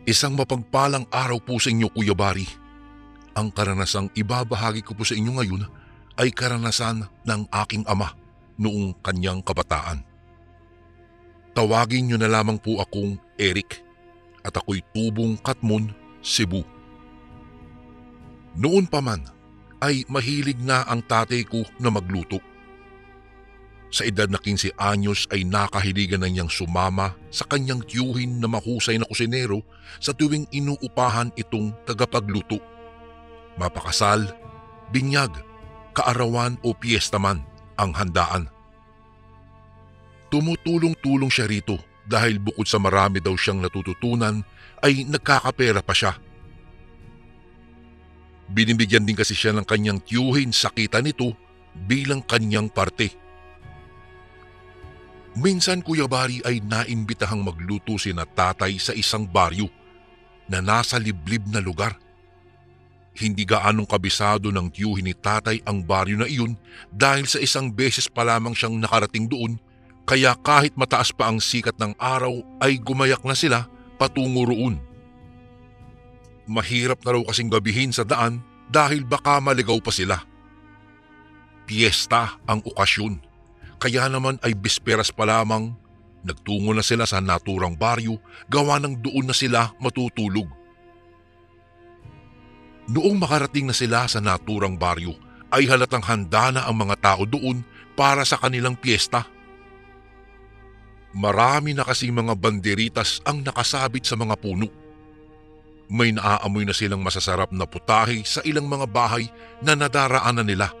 Isang mapagpalang araw po sa inyo, Kuya Bari. Ang karanasang ibabahagi ko po sa inyo ngayon ay karanasan ng aking ama noong kanyang kabataan. Tawagin niyo na lamang po akong Eric at ako'y tubong Katmon, Cebu. Noon pa man ay mahilig na ang tatay ko na magluto. Sa edad na 15 anyos ay nakahiligan na niyang sumama sa kanyang tiyuhin na mahusay na kusinero sa tuwing inuupahan itong tagapagluto. Mapakasal, binyag, kaarawan o piyesta man ang handaan. Tumutulong-tulong siya rito dahil bukod sa marami daw siyang natututunan ay nagkakapera pa siya. Binibigyan din kasi siya ng kanyang tiyuhin sa kita nito bilang kanyang parte. Minsan, Kuya Bari, ay naimbitahang magluto sina tatay sa isang baryo na nasa liblib na lugar. Hindi gaanong kabisado ng tiyuhin ni tatay ang baryo na iyon dahil sa isang beses pa lamang siyang nakarating doon, kaya kahit mataas pa ang sikat ng araw ay gumayak na sila patungo roon. Mahirap na raw kasing gabihin sa daan dahil baka maligaw pa sila. Piyesta ang okasyon, kaya naman ay bisperas pa lamang nagtungo na sila sa naturang baryo gawa ng doon na sila matutulog. Noong makarating na sila sa naturang baryo ay halatang handa na ang mga tao doon para sa kanilang piyesta. Marami na kasing mga banderitas ang nakasabit sa mga puno. May naaamoy na silang masasarap na putahe sa ilang mga bahay na nadaraanan nila.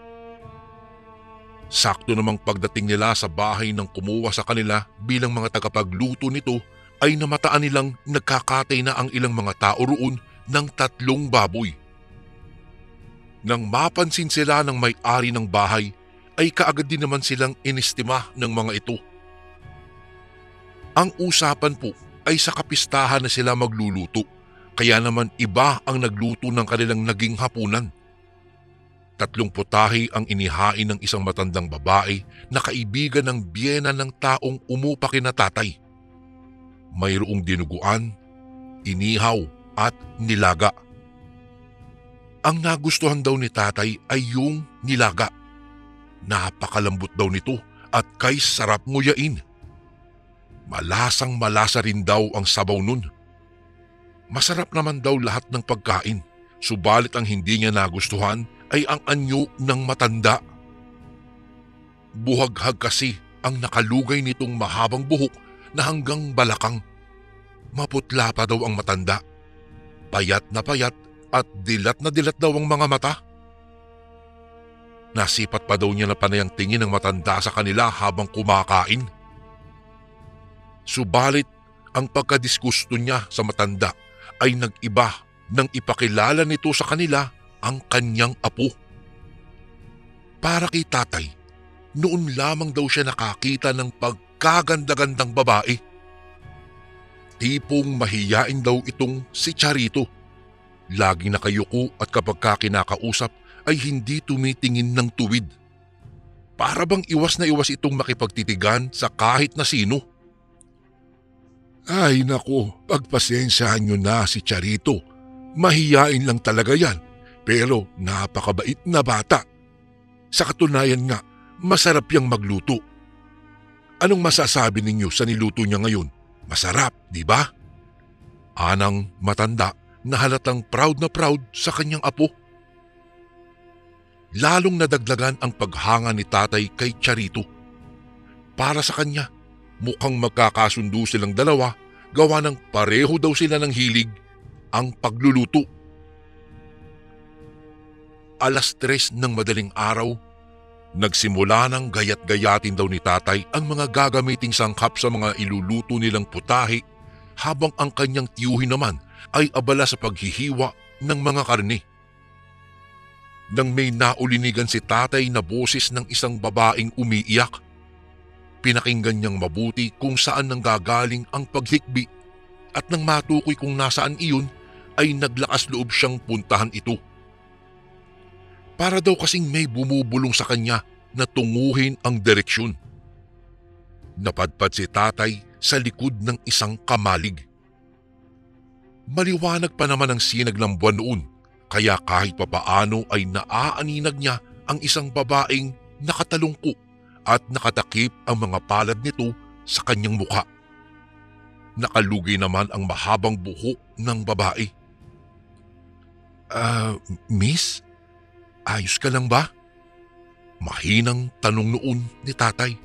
Sakto namang pagdating nila sa bahay ng kumuha sa kanila bilang mga tagapagluto nito ay namataan nilang nagkakatay na ang ilang mga tao roon ng 3 baboy. Nang mapansin sila ng may-ari ng bahay ay kaagad din naman silang inestima ng mga ito. Ang usapan po ay sa kapistahan na sila magluluto, kaya naman iba ang nagluto ng kanilang naging hapunan. 3 putahe ang inihain ng isang matandang babae na kaibigan ng biyena ng taong umupa kina tatay. Mayroong dinuguan, inihaw at nilaga. Ang nagustuhan daw ni tatay ay yung nilaga. Napakalambot daw nito at kay sarap nguyain. Malasang malasa rin daw ang sabaw nun. Masarap naman daw lahat ng pagkain, subalit ang hindi niya nagustuhan ay ang anyo ng matanda. Buhaghag kasi ang nakalugay nitong mahabang buhok na hanggang balakang. Maputla pa daw ang matanda. Payat na payat at dilat na dilat daw ang mga mata. Nasipat pa daw niya na panayang tingin ng matanda sa kanila habang kumakain. Subalit ang pagkadisgusto niya sa matanda ay nag-iba nang ipakilala nito sa kanila ang kanyang apo. Para kay tatay, noon lamang daw siya nakakita ng pagkaganda-gandang babae. Tipong mahiyain daw itong si Charito. Laging nakayuko at kapag kinakausap ay hindi tumitingin ng tuwid. Para bang iwas na iwas itong makipagtitigan sa kahit na sino. Ay nako, pagpasensyahan nyo na si Charito. Mahiyain lang talaga yan, pero napakabait na bata. Sa katunayan nga, masarap yang magluto. Anong masasabi ninyo sa niluto niya ngayon? Masarap, di ba? Anang matanda na halatang proud na proud sa kanyang apo. Lalong nadagdagan ang paghanga ni tatay kay Charito. Para sa kanya, mukhang magkakasundo silang dalawa gawa ng pareho daw sila ng hilig ang pagluluto. 3:00 ng madaling araw, nagsimula ng gayat-gayatin daw ni tatay ang mga gagamiting sangkap sa mga iluluto nilang putahe habang ang kanyang tiyuhin naman ay abala sa paghihiwa ng mga karne. Nang may naulinigan si tatay na boses ng isang babaeng umiiyak, pinakinggan niyang mabuti kung saan nanggagaling ang paghikbi at nang matukoy kung nasaan iyon ay naglakas loob siyang puntahan ito. Para daw kasing may bumubulong sa kanya na tunguhin ang direksyon. Napadpad si tatay sa likod ng isang kamalig. Maliwanag pa naman ang sinag ng buwan noon, kaya kahit papaano ay naaaninag niya ang isang babaeng nakatalungko at nakatakip ang mga palad nito sa kanyang mukha. Nakalugay naman ang mahabang buhok ng babae. Miss? Ayos ka lang ba?" Mahinang tanong noon ni tatay.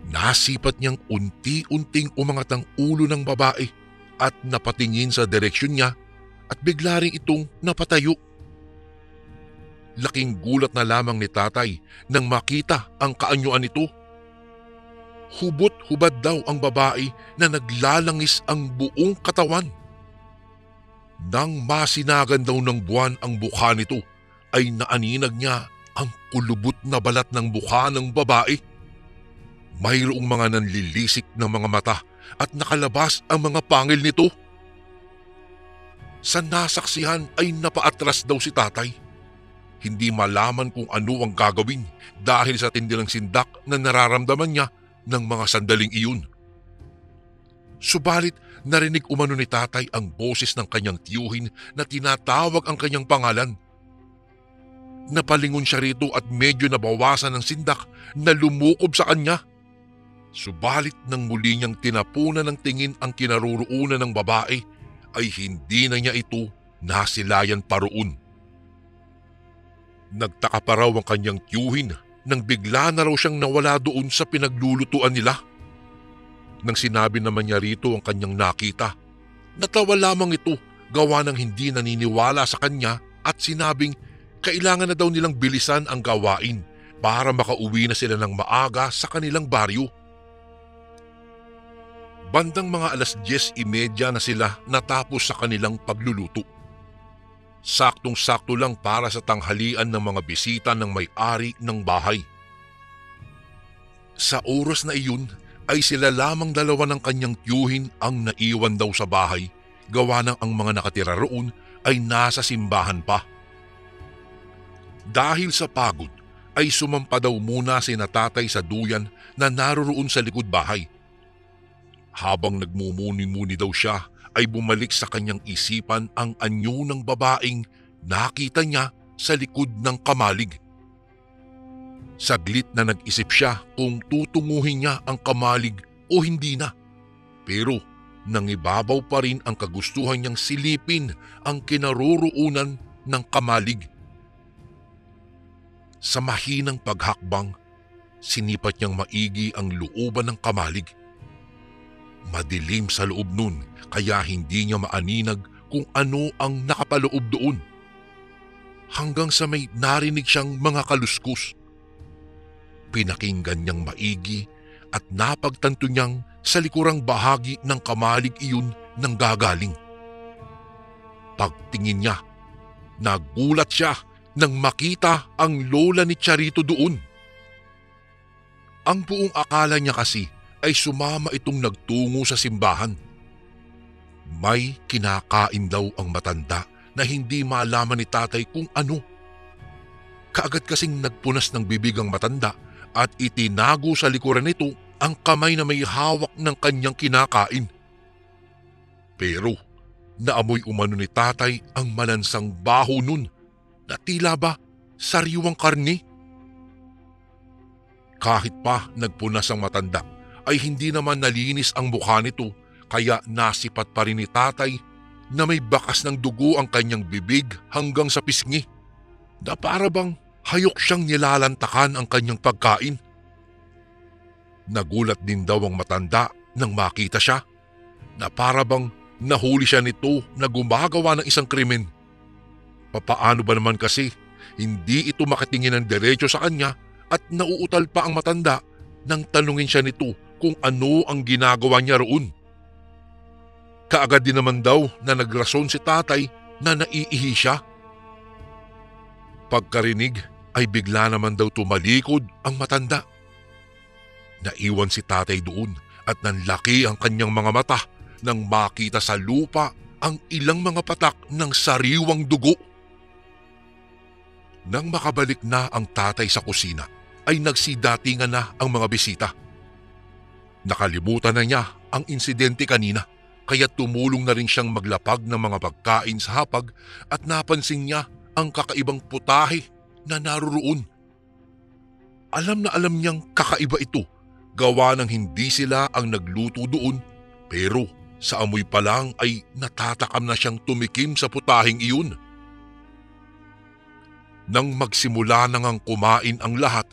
Nasipat niyang unti-unting umangat ang ulo ng babae at napatingin sa direksyon niya at bigla rin itong napatayo. Laking gulat na lamang ni tatay nang makita ang kaanyuan nito. Hubot-hubad daw ang babae na naglalangis ang buong katawan. Nang masinagan daw ng buwan ang mukha nito, ay naaninag niya ang kulubot na balat ng mukha ng babae. Mayroong mga nanlilisik na mga mata at nakalabas ang mga pangil nito. Sa nasaksihan ay napaatras daw si tatay. Hindi malaman kung ano ang gagawin dahil sa tindi ng sindak na nararamdaman niya ng mga sandaling iyon. Subalit narinig umano ni tatay ang boses ng kanyang tiyuhin na tinatawag ang kanyang pangalan. Napalingon siya rito at medyo nabawasan ng sindak na lumukob sa kanya. Subalit nang muli niyang tinapunan ng tingin ang kinaroroonan ng babae, ay hindi na niya ito nasilayan pa roon. Nagtaka pa raw ang kanyang tiyuhin nang bigla na raw siyang nawala doon sa pinaglulutuan nila. Nang sinabi naman niya rito ang kanyang nakita, natawa lamang ito gawa ng hindi naniniwala sa kanya at sinabing kailangan na daw nilang bilisan ang gawain para makauwi na sila ng maaga sa kanilang baryo. Bandang mga 10:30 na sila natapos sa kanilang pagluluto. Saktong-sakto lang para sa tanghalian ng mga bisita ng may-ari ng bahay. Sa oras na iyon ay sila lamang dalawa ng kanyang tiyuhin ang naiwan daw sa bahay, gawa ng ang mga nakatira roon ay nasa simbahan pa. Dahil sa pagod ay sumampa daw muna si tatay sa duyan na naroroon sa likod bahay. Habang nagmumuni-muni daw siya ay bumalik sa kanyang isipan ang anyo ng babaeng nakita niya sa likod ng kamalig. Saglit na nag-isip siya kung tutunguhin niya ang kamalig o hindi na. Pero nangibabaw pa rin ang kagustuhan niyang silipin ang kinaroroonan ng kamalig. Sa mahinang paghakbang, sinipat niyang maigi ang looban ng kamalig. Madilim sa loob nun kaya hindi niya maaninag kung ano ang nakapaloob doon. Hanggang sa may narinig siyang mga kaluskos. Pinakinggan niyang maigi at napagtanto niyang sa likurang bahagi ng kamalig iyon nang gagaling. Pagtingin niya, nagulat siya nang makita ang lola ni Charito doon. Ang buong akala niya kasi ay sumama itong nagtungo sa simbahan. May kinakain daw ang matanda na hindi malaman ni tatay kung ano. Kaagad kasing nagpunas ng bibig ang matanda at itinago sa likuran nito ang kamay na may hawak ng kanyang kinakain. Pero naamoy umano ni tatay ang malansang baho nun na tila ba sariwang karne. Kahit pa nagpunas ang matanda ay hindi naman nalinis ang mukha nito kaya nasipat pa rin ni tatay na may bakas ng dugo ang kanyang bibig hanggang sa pisngi na para bang hayok siyang nilalantakan ang kanyang pagkain. Nagulat din daw ang matanda nang makita siya na para bang nahuli siya nito na gumagawa ng isang krimen. Papaano ba naman kasi hindi ito makatingin ng diretso sa kanya at nauutal pa ang matanda nang tanungin siya nito kung ano ang ginagawa niya roon. Kaagad din naman daw na nagrason si tatay na naiihi siya. Pagkarinig ay bigla naman daw tumalikod ang matanda. Naiwan si tatay doon at nanlaki ang kanyang mga mata nang makita sa lupa ang ilang mga patak ng sariwang dugo. Nang makabalik na ang tatay sa kusina ay nagsidatingan na ang mga bisita. Nakalimutan na niya ang insidente kanina kaya tumulong na rin siyang maglapag ng mga pagkain sa hapag at napansin niya ang kakaibang putahe na naroroon. Alam na alam niyang kakaiba ito, gawa ng hindi sila ang nagluto doon, pero sa amoy pa lang ay natatakam na siyang tumikim sa putaheng iyon. Nang magsimula na ngang kumain ang lahat,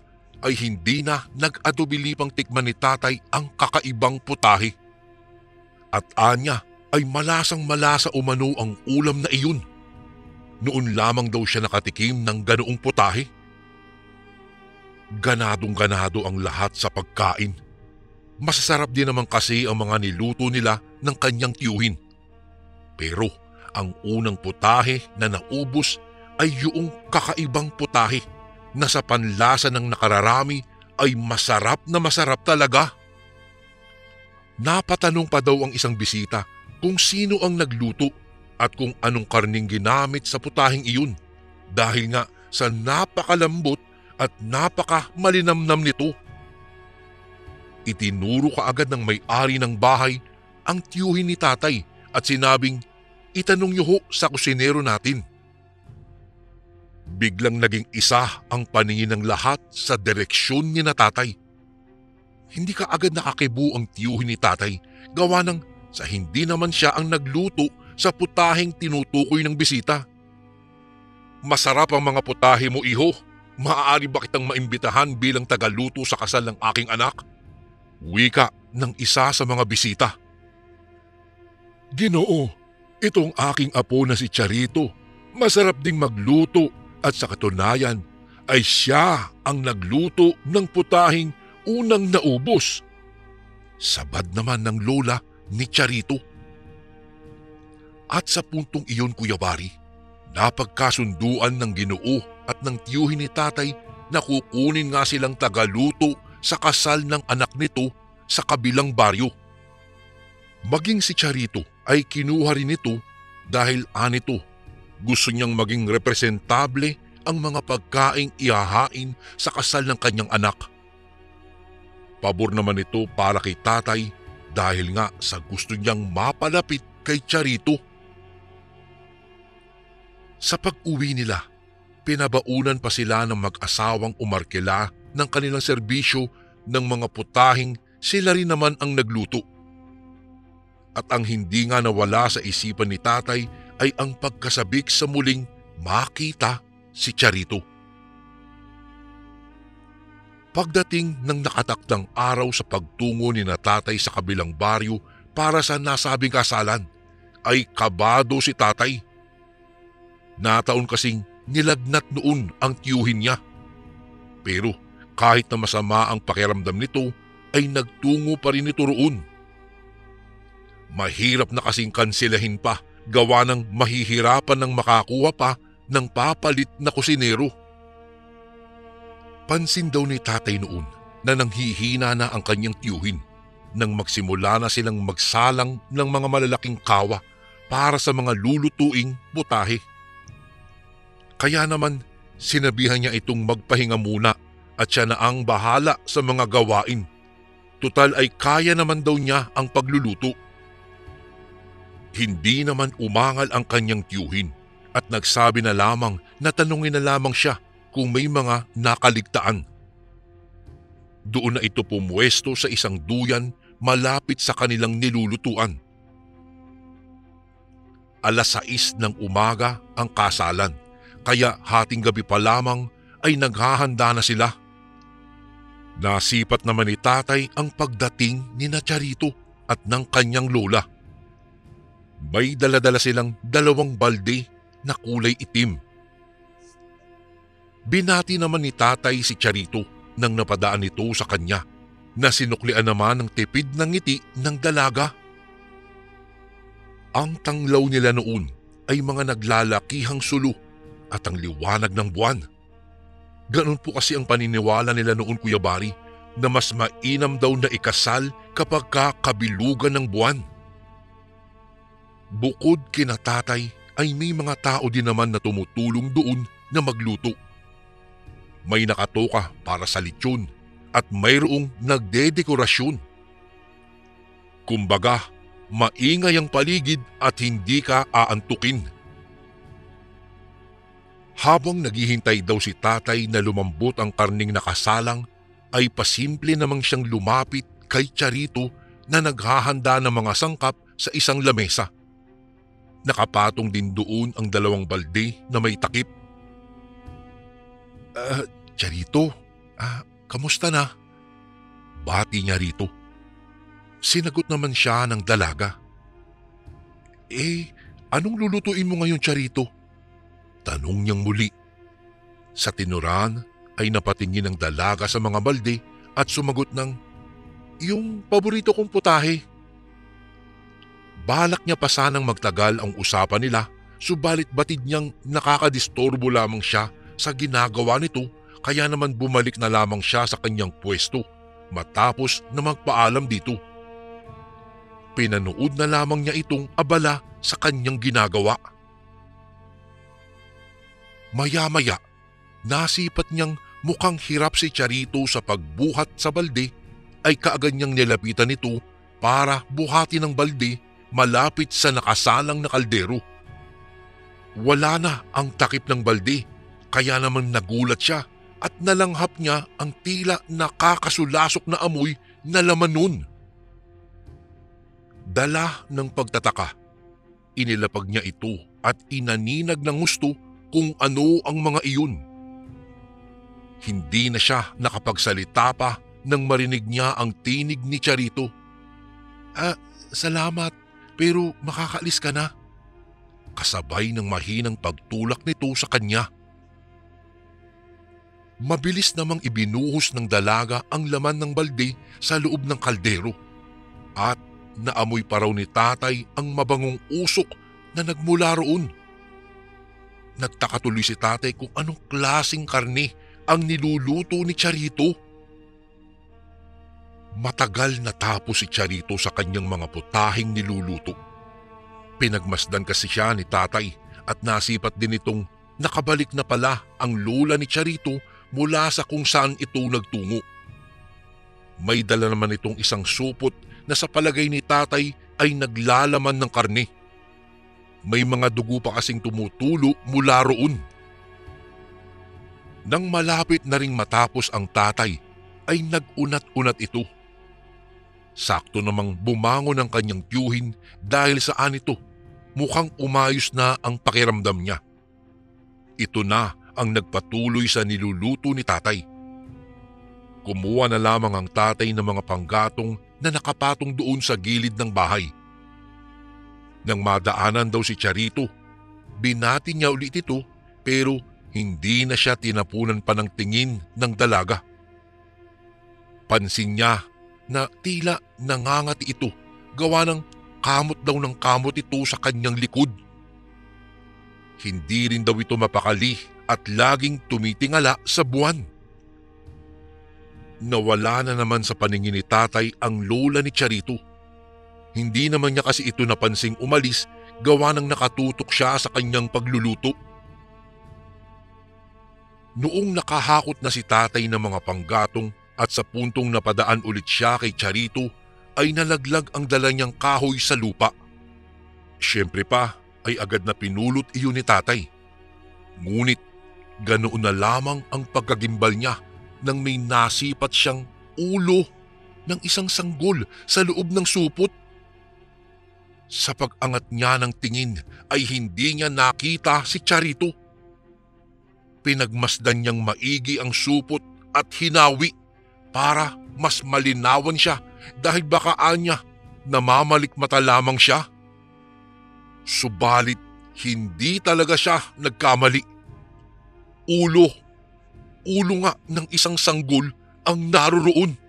ay hindi na nag-atubili pang tikman ni tatay ang kakaibang putahe. At anya ay malasang-malasa umano ang ulam na iyon. Noon lamang daw siya nakatikim ng ganoong putahe. Ganadong-ganado ang lahat sa pagkain. Masasarap din naman kasi ang mga niluto nila ng kanyang tiyuhin. Pero ang unang putahe na naubos ay yung kakaibang putahe na sa panlasa ng nakararami ay masarap na masarap talaga. Napatanong pa daw ang isang bisita kung sino ang nagluto at kung anong karning ginamit sa putaheng iyon dahil nga sa napakalambot at napakamalinamnam nito. Itinuro kaagad ng may-ari ng bahay ang tiyuhin ni tatay at sinabing, "Itanong niyo ho sa kusinero natin." Biglang naging isa ang paningin ng lahat sa direksyon ni na tatay. Hindi ka agad nakakibu ang tiyuhin ni tatay, gawa ng sa hindi naman siya ang nagluto sa putaheng tinutukoy ng bisita. "Masarap ang mga putahe mo, iho. Maaari ba kitang maimbitahan bilang tagaluto sa kasal ng aking anak?" Wika ng isa sa mga bisita. "Ginoo, itong aking apo na si Charito, masarap ding magluto at sa katunayan ay siya ang nagluto ng putahing unang naubos." Sabad naman ng lola ni Charito. At sa puntong iyon, Kuya Bari, napagkasunduan ng Ginoo at ng tiyuhin ni tatay na kukunin nga silang tagaluto sa kasal ng anak nito sa kabilang baryo. Maging si Charito ay kinuha rin ito dahil anito, gusto niyang maging representable ang mga pagkaing ihahain sa kasal ng kanyang anak. Pabor naman ito para kay tatay dahil nga sa gusto niyang mapalapit kay Charito. Sa pag-uwi nila, pinabaunan pa sila ng mag-asawang umarkila ng kanilang serbisyo ng mga putahing sila rin naman ang nagluto. At ang hindi nga nawala sa isipan ni tatay ay ang pagkasabik sa muling makita si Charito. Pagdating ng nakatakdang araw sa pagtungo ni na tatay sa kabilang baryo para sa nasabing kasalan, ay kabado si tatay. Nataon kasing nilagnat noon ang tiyuhin niya. Pero kahit na masama ang pakiramdam nito, ay nagtungo pa rin ito roon. Mahirap na kasing kansilahin pa, gawa ng mahihirapan ng makakuha pa ng papalit na kusinero. Pansin daw ni tatay noon na nanghihina na ang kanyang tiyuhin nang magsimula na silang magsalang ng mga malalaking kawa para sa mga lulutuing putahe. Kaya naman sinabihan niya itong magpahinga muna at siya na ang bahala sa mga gawain. Tutal ay kaya naman daw niya ang pagluluto. Hindi naman umangal ang kanyang tiyuhin at nagsabi na lamang na tanungin na lamang siya kung may mga nakaligtaan. Doon na ito pumwesto sa isang duyan malapit sa kanilang nilulutuan. 6:00 ng umaga ang kasalan, kaya hating gabi pa lamang ay naghahanda na sila. Nasipat naman ni tatay ang pagdating ni na Charito at ng kanyang lola. May daladala silang 2 balde na kulay itim. Binati naman ni tatay si Charito nang napadaan nito sa kanya na sinuklian naman ng tipid ng ngiti ng dalaga. Ang tanglaw nila noon ay mga naglalakihang sulo at ang liwanag ng buwan. Ganon po kasi ang paniniwala nila noon, Kuya Bari, na mas mainam daw na ikasal kapag kabilugan ng buwan. Bukod kina tatay ay may mga tao din naman na tumutulong doon na magluto. May nakatoka para sa lechon at mayroong nagdedekorasyon. Kumbaga, Maingay ang paligid at hindi ka aantukin. Habang naghihintay daw si tatay na lumambot ang karning nakasalang, ay pasimple namang siyang lumapit kay Charito na naghahanda ng mga sangkap sa isang lamesa. Nakapatong din doon ang 2 balde na may takip. Charito, kamusta na?" Bati niya rito. Sinagot naman siya ng dalaga. Anong lulutuin mo ngayon, Charito?" Tanong niyang muli. Sa tinuran ay napatingin ang dalaga sa mga balde at sumagot ng, "Yung paborito kong putahe." Balak niya pa sanang magtagal ang usapan nila, subalit batid niyang nakakadisturbo lamang siya sa ginagawa nito, kaya naman bumalik na lamang siya sa kanyang pwesto matapos na magpaalam dito. Pinanood na lamang niya itong abala sa kanyang ginagawa. Maya-maya, nasipat niyang mukhang hirap si Charito sa pagbuhat sa balde, ay kaagad niyang nilapitan ito para buhatin ang balde malapit sa nakasalang na kaldero. Wala na ang takip ng balde, kaya naman nagulat siya at nalanghap niya ang tila nakakasulasok na amoy na laman nun. Dala ng pagtataka, inilapag niya ito at inaninag ng gusto kung ano ang mga iyon. Hindi na siya nakapagsalita pa nang marinig niya ang tinig ni Charito. Salamat, pero makakaalis ka na." Kasabay ng mahinang pagtulak nito sa kanya. Mabilis namang ibinuhos ng dalaga ang laman ng balde sa loob ng kaldero at naamoy pa raw ni tatay ang mabangong usok na nagmula roon. Nagtaka tuloy si tatay kung anong klaseng karne ang niluluto ni Charito. Matagal na tapos si Charito sa kanyang mga putahing niluluto. Pinagmasdan kasi siya ni tatay at nasipat din itong nakabalik na pala ang lola ni Charito mula sa kung saan ito nagtungo. May dala naman itong isang supot na sa palagay ni tatay ay naglalaman ng karne. May mga dugo pa kasing tumutulo mula roon. Nang malapit na ring matapos ang tatay, ay nag-unat-unat ito. Sakto namang bumangon ang kanyang tiyuhin dahil saan ito, mukhang umayos na ang pakiramdam niya. Ito na ang nagpatuloy sa niluluto ni tatay. Kumuha na lamang ang tatay ng mga panggatong na nakapatong doon sa gilid ng bahay. Nang madaanan daw si Charito, binati niya ulit ito pero hindi na siya tinapunan pa ng tingin ng dalaga. Pansin niya na tila nangangati ito, gawa ng kamot daw ng kamot ito sa kanyang likod. Hindi rin daw ito mapakali at laging tumitingala sa buwan. Nawala na naman sa paningin ni tatay ang lola ni Charito. Hindi naman niya kasi ito napansing umalis, gawa ng nakatutok siya sa kanyang pagluluto. Noong nakahakot na si tatay ng mga panggatong at sa puntong napadaan ulit siya kay Charito, ay nalaglag ang dala niyang kahoy sa lupa. Siyempre pa ay agad na pinulot iyon ni tatay. Ngunit ganoon na lamang ang pagkagimbal niya nang may nasipat siyang ulo ng isang sanggol sa loob ng supot. Sa pag-angat niya ng tingin ay hindi niya nakita si Charito. Pinagmasdan niyang maigi ang supot at hinawi para mas malinawan siya dahil baka anya namamalikmata lamang siya. Subalit hindi talaga siya nagkamali. Ulo nga ng isang sanggol ang naroroon.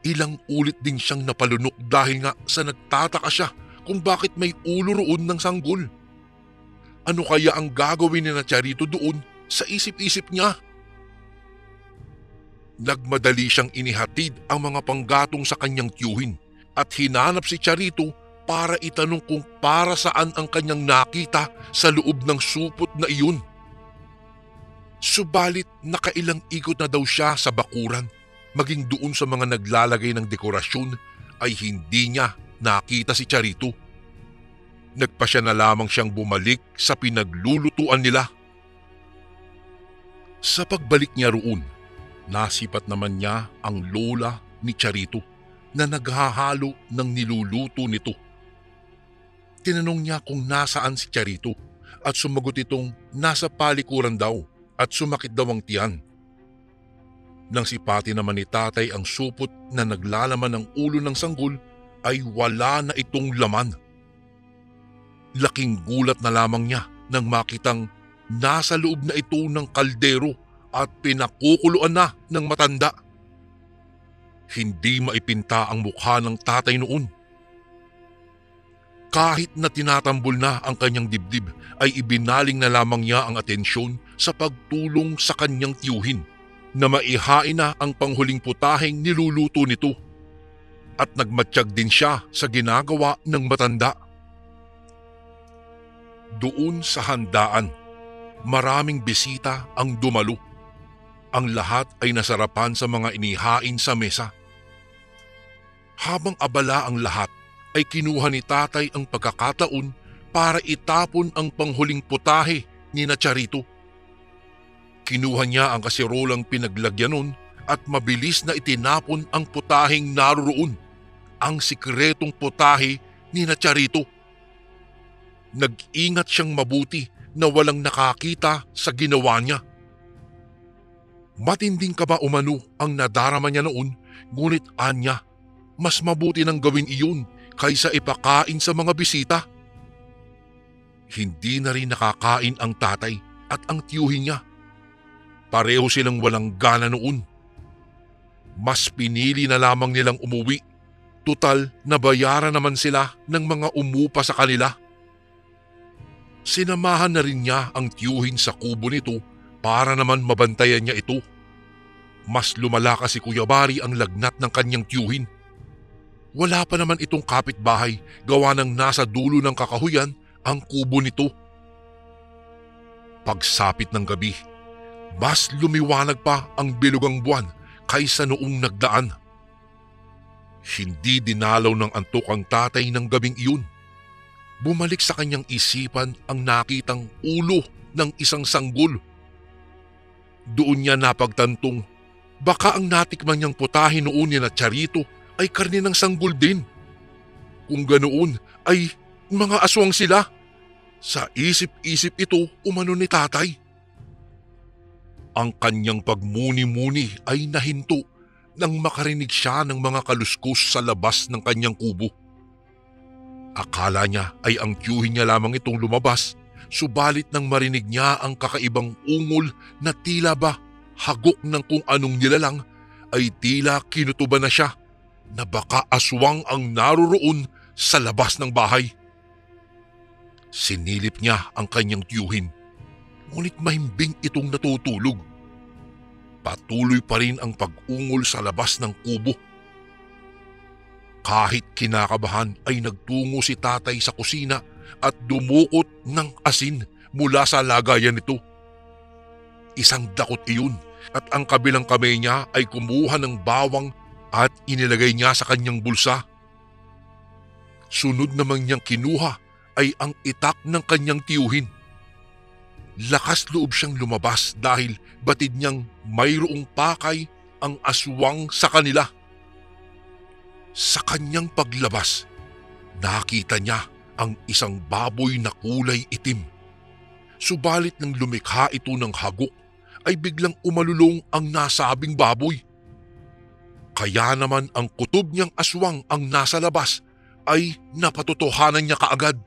Ilang ulit din siyang napalunok dahil nga sa nagtataka siya kung bakit may ulo roon ng sanggol. Ano kaya ang gagawin ni Charito doon sa isip-isip niya? Nagmadali siyang inihatid ang mga panggatong sa kanyang tiyuhin at hinanap si Charito para itanong kung para saan ang kanyang nakita sa loob ng supot na iyon. Subalit nakailang ikot na daw siya sa bakuran, maging doon sa mga naglalagay ng dekorasyon ay hindi niya nakita si Charito. Nagpasya na lamang siyang bumalik sa pinaglulutuan nila. Sa pagbalik niya roon, nasipat naman niya ang lola ni Charito na naghahalo ng niluluto nito. Tinanong niya kung nasaan si Charito at sumagot itong nasa palikuran daw at sumakit daw ang tiyan. Nang sipati naman ni tatay ang supot na naglalaman ng ulo ng sanggol ay wala na itong laman. Laking gulat na lamang niya nang makitang nasa loob na ito ng kaldero at pinakukuluan na ng matanda. Hindi maipinta ang mukha ng tatay noon. Kahit na tinatambol na ang kanyang dibdib ay ibinaling na lamang niya ang atensyon sa pagtulong sa kanyang tiyuhin na maihain na ang panghuling putaheng niluluto nito. At nagmatsyag din siya sa ginagawa ng matanda. Doon sa handaan, maraming bisita ang dumalo. Ang lahat ay nasarapan sa mga inihain sa mesa. Habang abala ang lahat, ay kinuha ni tatay ang pagkakataon para itapon ang panghuling putahe ni na Charito. Kinuha niya ang kasirolang pinaglagyan nun at mabilis na itinapon ang putaheng naroroon, ang sikretong putahe ni na Charito. Nag-ingat siyang mabuti na walang nakakita sa ginawa niya. Matinding kaba umano ang nadarama niya noon, ngunit anya, mas mabuti nang gawin iyon kaysa ipakain sa mga bisita. Hindi na rin nakakain ang tatay at ang tiyuhin niya. Pareho silang walang gana noon. Mas pinili na lamang nilang umuwi. Tutal nabayaran naman sila ng mga umupa sa kanila. Sinamahan na rin niya ang tiyuhin sa kubo nito para naman mabantayan niya ito. Mas lumala kasi Kuya Bari ang lagnat ng kanyang tiyuhin. Wala pa naman itong kapitbahay gawa ng nasa dulo ng kakahuyan ang kubo nito. Pagsapit ng gabi, mas lumiwanag pa ang bilugang buwan kaysa noong nagdaan. Hindi dinalaw ng antok ang tatay ng gabing iyon. Bumalik sa kanyang isipan ang nakitang ulo ng isang sanggol. Doon niya napagtantong baka ang natikman niyang putahe noon ni na Charito ay karne ng sanggol din. Kung ganoon ay mga aswang sila. Sa isip-isip ito umano ni tatay. Ang kanyang pagmuni-muni ay nahinto nang makarinig siya ng mga kaluskos sa labas ng kanyang kubo. Akala niya ay ang tiyuhin niya lamang itong lumabas, subalit nang marinig niya ang kakaibang ungol na tila ba hagok ng kung anong nilalang, ay tila kinutuban na siya na baka aswang ang naroroon sa labas ng bahay. Sinilip niya ang kanyang tiyuhin, ngunit mahimbing itong natutulog. Patuloy pa rin ang pag-ungol sa labas ng kubo. Kahit kinakabahan ay nagtungo si tatay sa kusina at dumukot ng asin mula sa lagayan nito. Isang dakot iyon at ang kabilang kamay niya ay kumuha ng bawang at inilagay niya sa kanyang bulsa. Sunod namang niyang kinuha ay ang itak ng kanyang tiyuhin. Lakas loob siyang lumabas dahil batid niyang mayroong pakay ang aswang sa kanila. Sa kanyang paglabas, nakita niya ang isang baboy na kulay itim. Subalit nang lumikha ito ng hagok, ay biglang umalulong ang nasabing baboy. Kaya naman ang kutob niyang aswang ang nasa labas ay napatotohanan niya kaagad.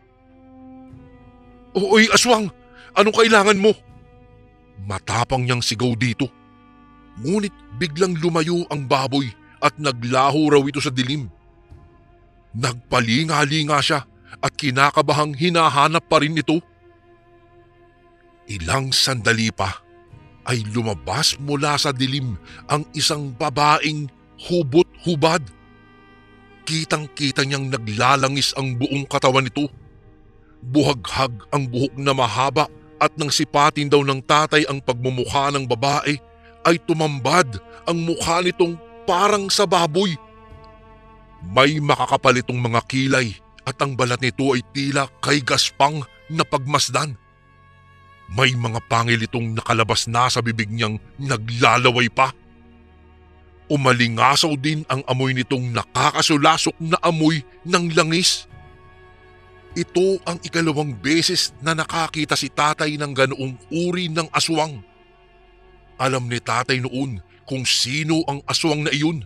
"Oy aswang, anong kailangan mo?" Matapang niyang sigaw dito. Ngunit biglang lumayo ang baboy at naglaho raw ito sa dilim. Nagpalinga-linga siya at kinakabahang hinahanap pa rin ito. Ilang sandali pa ay lumabas mula sa dilim ang isang babaeng hubot-hubad. Kitang-kita niyang naglalangis ang buong katawan nito. Buhaghag ang buhok na mahaba at nang sipatin daw ng tatay ang pagmumukha ng babae ay tumambad ang mukha nitong parang sa baboy. May makakapalitong mga kilay at ang balat nito ay tila kay gaspang na pagmasdan. May mga pangil itong nakalabas na sa bibig niyang naglalaway pa. Umalingasaw din ang amoy nitong nakakasulasok na amoy ng langis. Ito ang ikalawang beses na nakakita si tatay ng ganoong uri ng aswang. Alam ni tatay noon kung sino ang aswang na iyon.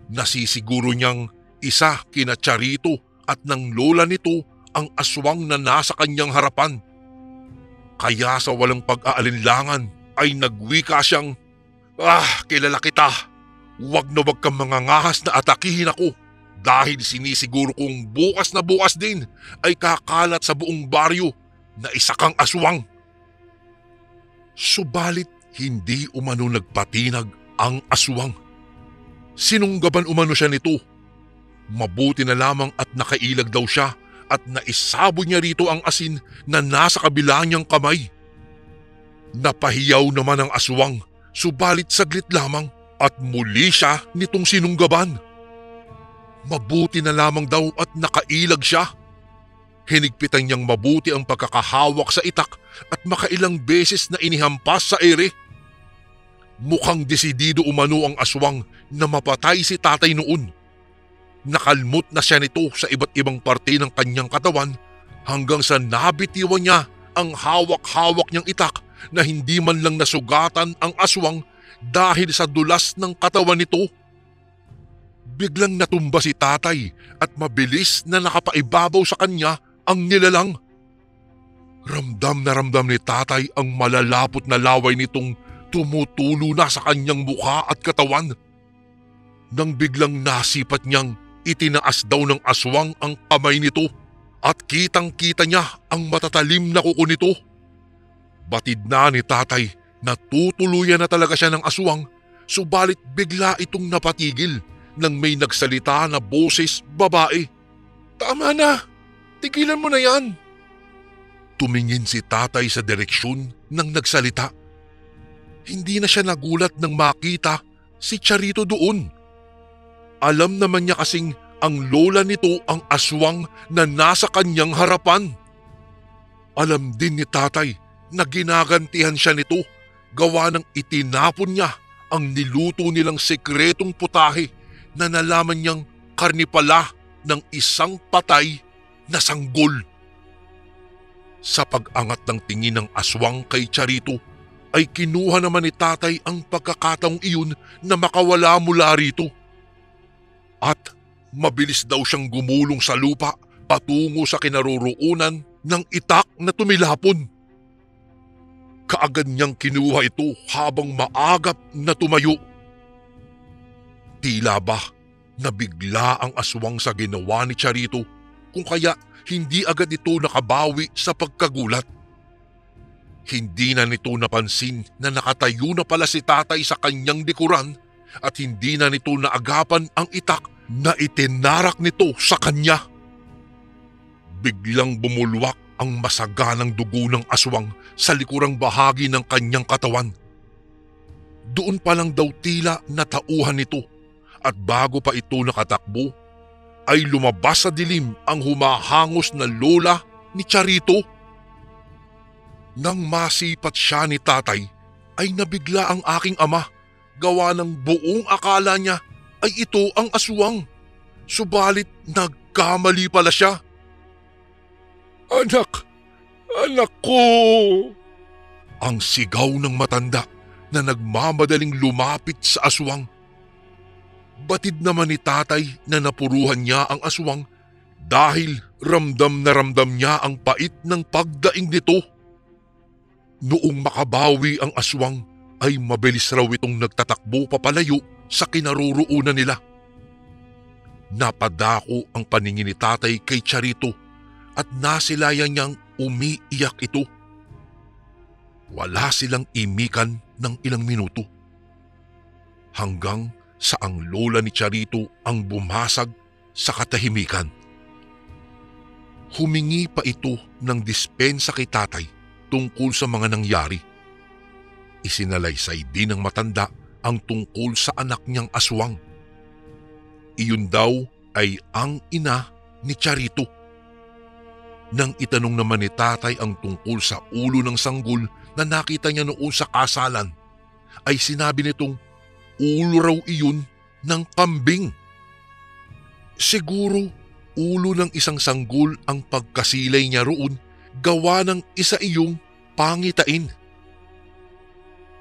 Nasisiguro niyang isa kina Charito at ng lola nito ang aswang na nasa kanyang harapan. Kaya sa walang pag-aalinlangan ay nagwika siyang, kilala kita. Huwag na huwag kang mangangahas na atakihin ako dahil sinisiguro kong bukas na bukas din ay kakalat sa buong baryo na isa kang aswang. Subalit hindi umano nagpatinag ang aswang. Sinunggaban umano siya nito. Mabuti na lamang at nakailag daw siya at naisabo niya rito ang asin na nasa kabila niyang kamay. Napahiyaw naman ang aswang, subalit saglit lamang at muli siya nitong sinunggaban. Mabuti na lamang daw at nakailag siya. Hinigpitan niyang mabuti ang pagkakahawak sa itak at makailang beses na inihampas sa ere. Mukhang desidido umano ang aswang na mapatay si tatay noon. Nakalmot na siya nito sa iba't ibang parte ng kanyang katawan hanggang sa nabitiwan niya ang hawak-hawak niyang itak na hindi man lang nasugatan ang aswang dahil sa dulas ng katawan nito. Biglang natumba si tatay at mabilis na nakapaibabaw sa kanya ang nilalang. Ramdam na ramdam ni tatay ang malalapot na laway nitong tumutulo na sa kanyang mukha at katawan. Nang biglang nasipat niyang itinaas daw ng aswang ang kamay nito at kitang-kita niya ang matatalim na kuko nito. Batid na ni tatay na tutuluyan na talaga siya ng aswang, subalit bigla itong napatigil nang may nagsalita na boses babae. "Tama na! Tigilan mo na yan!" Tumingin si tatay sa direksyon ng nagsalita. Hindi na siya nagulat nang makita si Charito doon. Alam naman niya kasing ang lola nito ang aswang na nasa kanyang harapan. Alam din ni tatay na ginagantihan siya nito gawa ng itinapon niya ang niluto nilang sekretong putahe na nalaman niyang karni pala ng isang patay na sanggol. Sa pag-angat ng tingin ng aswang kay Charito ay kinuha naman ni tatay ang pagkakataong iyon na makawala mula rito. At mabilis daw siyang gumulong sa lupa patungo sa kinaroroonan ng itak na tumilapon. Kaagad niyang kinuha ito habang maagap na tumayo. Tila ba nabigla ang aswang sa ginawa ni Charito kung kaya hindi agad ito nakabawi sa pagkagulat. Hindi na nito napansin na nakatayo na pala si tatay sa kanyang likuran at hindi na nito naagapan ang itak na itinarak nito sa kanya. Biglang bumulwak ang masaganang dugo ng aswang sa likurang bahagi ng kanyang katawan. Doon pa lang daw tila natauhan nito at bago pa ito nakatakbo ay lumabas sa dilim ang humahangos na lola ni Charito. Nang masipat siya ni tatay ay nabigla ang aking ama gawa ng buong akala niya ay ito ang aswang. Subalit nagkamali pala siya. "Anak! Anak ko!" Ang sigaw ng matanda na nagmamadaling lumapit sa aswang. Batid naman ni tatay na napuruhan niya ang aswang dahil ramdam na ramdam niya ang pait ng pagdaing nito. Noong makabawi ang aswang ay mabilis raw itong nagtatakbo papalayo sa kinaroroonan nila. Napadako ang paningin ni tatay kay Charito at nasilayan niyang umiiyak ito. Wala silang imikan ng ilang minuto. Hanggang sa ang lola ni Charito ang bumasag sa katahimikan. Humingi pa ito ng dispensa kay tatay tungkol sa mga nangyari. Isinalaysay din ng matanda ang tungkol sa anak niyang aswang. Iyon daw ay ang ina ni Charito. Nang itanong naman ni tatay ang tungkol sa ulo ng sanggol na nakita niya noon sa kasalan, ay sinabi nitong ulo raw iyon ng kambing. Siguro ulo ng isang sanggol ang pagkasilay niya roon gawa ng isa iyong pangitain.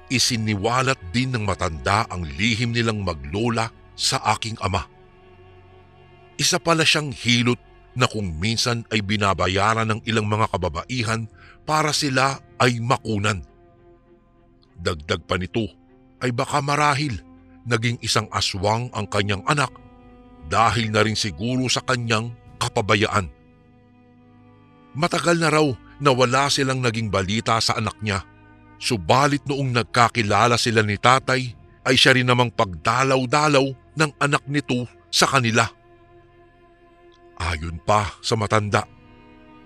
Isiniwalat din ng matanda ang lihim nilang maglola sa aking ama. Isa pala siyang hilot na kung minsan ay binabayaran ng ilang mga kababaihan para sila ay makunan. Dagdag pa nito ay baka marahil naging isang aswang ang kanyang anak dahil na rin siguro sa kanyang kapabayaan. Matagal na raw na wala silang naging balita sa anak niya, subalit noong nagkakilala sila ni tatay ay siya rin namang pagdalaw-dalaw ng anak nito sa kanila. Ayon pa sa matanda,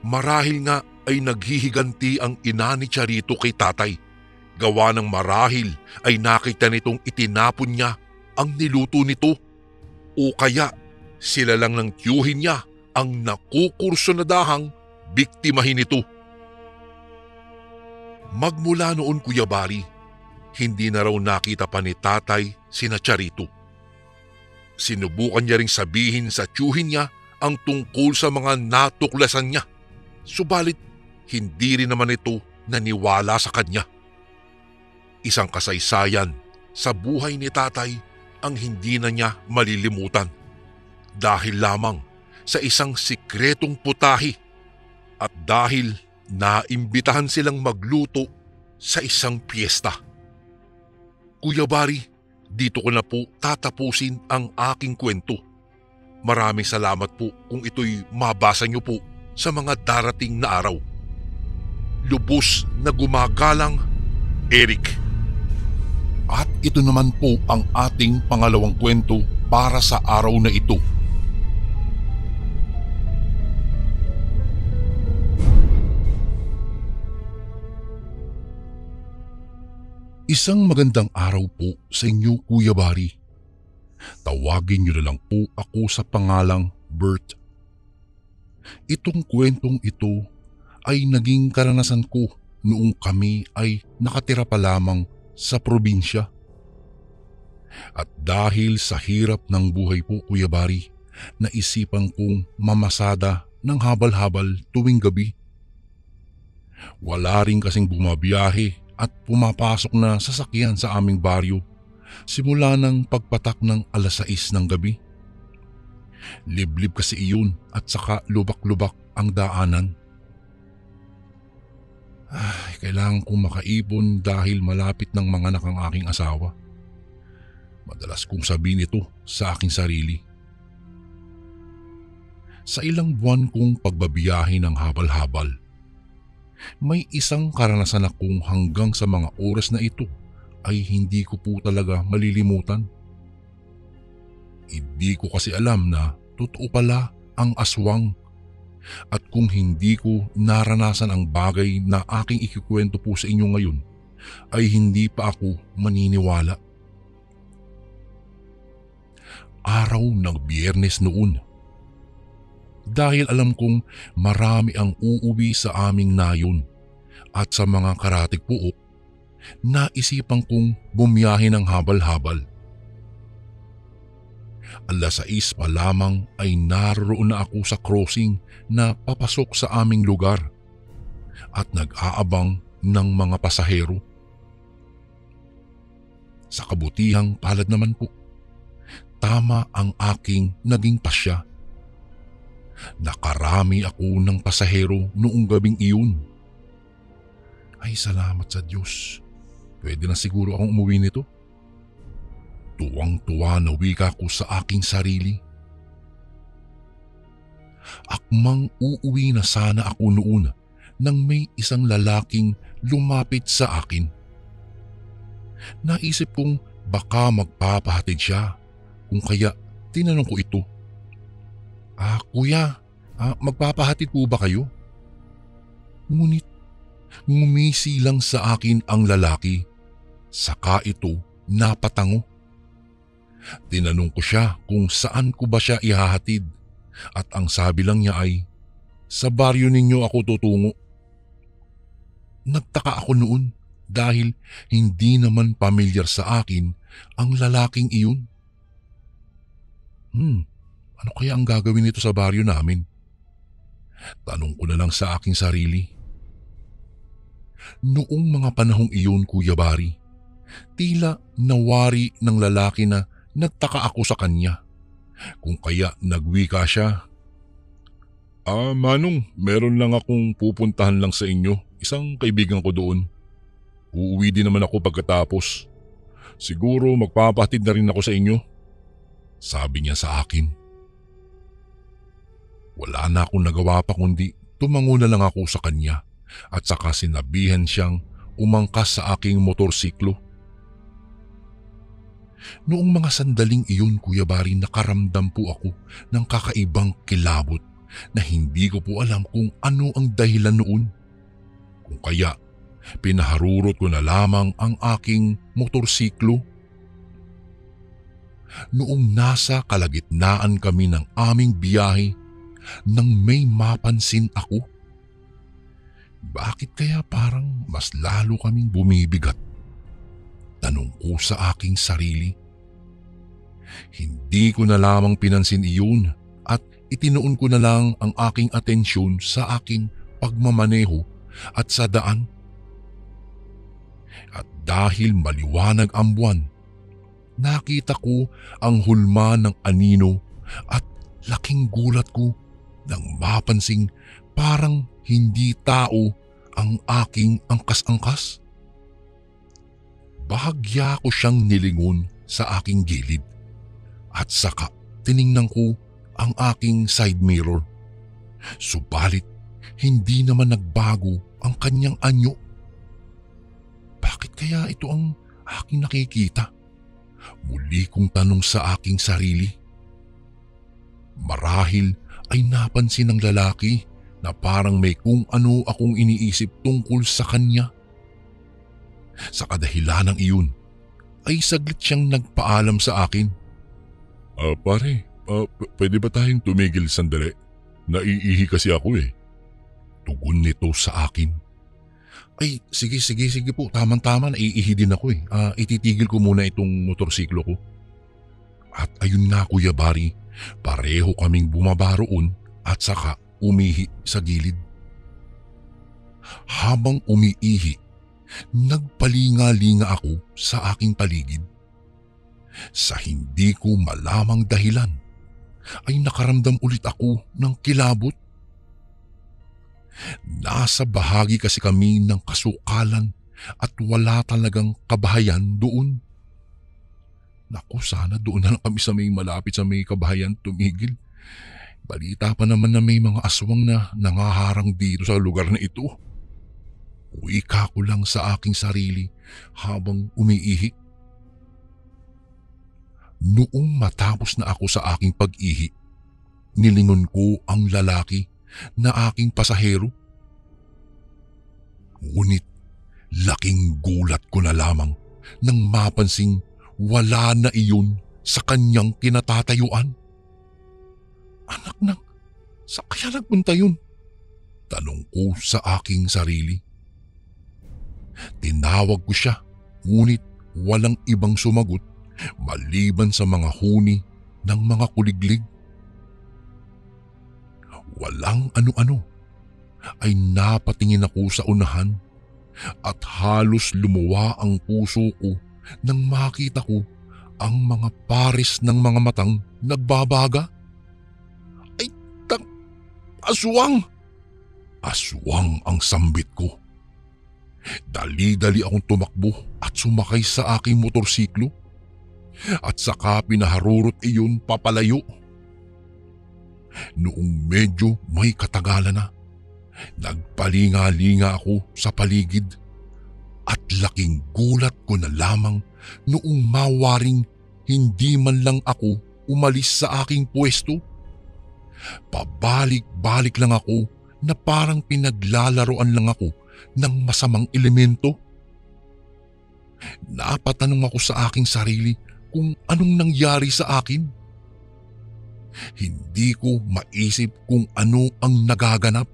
marahil nga ay naghihiganti ang ina ni Charito kay tatay. Gawa ng marahil ay nakita nitong itinapon niya ang niluto nito o kaya sila lang ng tiyuhin niya ang nakukurso na dahang biktimahin nito. Magmula noon, Kuya Bari, hindi na raw nakita pa ni tatay sina Charito. Sinubukan niya ring sabihin sa tiyuhin niya ang tungkol sa mga natuklasan niya, subalit hindi rin naman ito naniwala sa kanya. Isang kasaysayan sa buhay ni tatay ang hindi na niya malilimutan dahil lamang sa isang sikretong putahe at dahil naimbitahan silang magluto sa isang piyesta. Kuya Bari, dito ko na po tatapusin ang aking kwento. Maraming salamat po kung ito'y mabasa niyo po sa mga darating na araw. Lubos na gumagalang, Eric. At ito naman po ang ating pangalawang kwento para sa araw na ito. Isang magandang araw po sa inyo, Kuya Bari. Tawagin niyo na lang po ako sa pangalang Bert. Itong kwentong ito ay naging karanasan ko noong kami ay nakatira pa lamang sa probinsya. At dahil sa hirap ng buhay po, Kuya Bari, naisipan kong mamasada ng habal-habal tuwing gabi. Wala rin kasing bumabiyahe at pumapasok na sasakyan sa aming baryo simula ng pagpatak ng 6:00 ng gabi. Liblib kasi iyon at saka lubak-lubak ang daanan. Kailangan kong makaipon dahil malapit ng manganak ang aking asawa. Madalas kong sabihin ito sa aking sarili. Sa ilang buwan kong pagbabiyahe ng habal-habal, may isang karanasan akong hanggang sa mga oras na ito ay hindi ko po talaga malilimutan. Hindi ko kasi alam na totoo pala ang aswang at kung hindi ko naranasan ang bagay na aking ikikwento po sa inyo ngayon ay hindi pa ako maniniwala. Araw ng Biyernes noon. Dahil alam kong marami ang uuwi sa aming nayon at sa mga karatig puok, naisipan kong bumiyahe ng habal-habal. 6:00 pa lamang ay naroon na ako sa crossing na papasok sa aming lugar at nag-aabang ng mga pasahero. Sa kabutihang palad naman po, tama ang aking naging pasya. Nakarami ako ng pasahero noong gabing iyon. Ay, salamat sa Diyos. Pwede na siguro akong umuwi nito. Tuwang-tuwa na wika ko sa aking sarili. Akmang uuwi na sana ako noon nang may isang lalaking lumapit sa akin. Naisip kong baka magpapahatid siya, kung kaya tinanong ko ito. Kuya, magpapahatid po ba kayo? Ngunit ngumisi lang sa akin ang lalaki, saka ito napatango. Tinanong ko siya kung saan ko ba siya ihahatid at ang sabi lang niya ay, sa baryo ninyo ako tutungo. Nagtaka ako noon dahil hindi naman pamilyar sa akin ang lalaking iyon. Ano kaya ang gagawin nito sa baryo namin? Tanong ko na lang sa aking sarili. Noong mga panahong iyon, Kuya Bari, tila nawari ng lalaki na nagtaka ako sa kanya. Kung kaya nagwika siya. Manong, meron lang akong pupuntahan lang sa inyo. Isang kaibigan ko doon. Uuwi din naman ako pagkatapos. Siguro magpapahatid na rin ako sa inyo. Sabi niya sa akin. Wala na akong nagawa pa kundi tumango na lang ako sa kanya at saka sinabihan siyang umangkas sa aking motorsiklo. Noong mga sandaling iyon, Kuya Bari, nakaramdam po ako ng kakaibang kilabot na hindi ko po alam kung ano ang dahilan noon. Kung kaya, pinaharurot ko na lamang ang aking motorsiklo. Noong nasa kalagitnaan kami ng aming biyahe, nang may mapansin ako. Bakit kaya parang mas lalo kaming bumibigat? Tanong ko sa aking sarili. Hindi ko na lamang pinansin iyon at itinuon ko na lang ang aking atensyon sa aking pagmamaneho at sa daan. At dahil maliwanag ang buwan, nakita ko ang hulma ng anino at laking gulat ko nang mapansing parang hindi tao ang aking angkas-angkas. Bahagya ko siyang nilingon sa aking gilid at saka tiningnan ko ang aking side mirror. Subalit hindi naman nagbago ang kanyang anyo. Bakit kaya ito ang aking nakikita? Muli kong tanong sa aking sarili. Marahil ay napansin ng lalaki na parang may kung ano akong iniisip tungkol sa kanya. Sa kadahilan ng iyon, ay saglit siyang nagpaalam sa akin. Pare, pwede ba tayong tumigil sandali? Naiihi kasi ako eh. Tugon nito sa akin. Ay, sige po, tamang-tama, naiihi din ako eh. Ititigil ko muna itong motorsiklo ko. At ayun nga, Kuya Bari, pareho kaming bumaba roon at saka umihi sa gilid. Habang umiihi, nagpalinga-linga ako sa aking paligid. Sa hindi ko malamang dahilan, ay nakaramdam ulit ako ng kilabot. Nasa bahagi kasi kami ng kasukalan at wala talagang kabahayan doon. Naku, sana doon na lang kami sa may malapit sa may kabahayan tumigil. Balita pa naman na may mga aswang na nangaharang dito sa lugar na ito. Wika ko lang sa aking sarili habang umiihi. Noong matapos na ako sa aking pag-ihi, nilingon ko ang lalaki na aking pasahero. Ngunit laking gulat ko na lamang nang mapansing wala na iyon sa kanyang kinatatayuan. Anak nang, sa kaya nagpunta yun? Tanong ko sa aking sarili. Tinawag ko siya, ngunit walang ibang sumagot maliban sa mga huni ng mga kuliglig. Walang ano-ano ay napatingin ako sa unahan at halos lumuwa ang puso ko nang makita ko ang mga pares ng mga matang nagbabaga. Ay, aswang! Aswang ang sambit ko. Dali-dali akong tumakbo at sumakay sa aking motorsiklo at saka pinaharurot iyon papalayo. Noong medyo may katagalan na, nagpalinga-linga ako sa paligid at laking gulat ko na lamang noong mawaring hindi man lang ako umalis sa aking pwesto. Pabalik-balik lang ako na parang pinaglalaroan lang ako ng masamang elemento. Napatanong ako sa aking sarili kung anong nangyari sa akin. Hindi ko maisip kung ano ang nagaganap.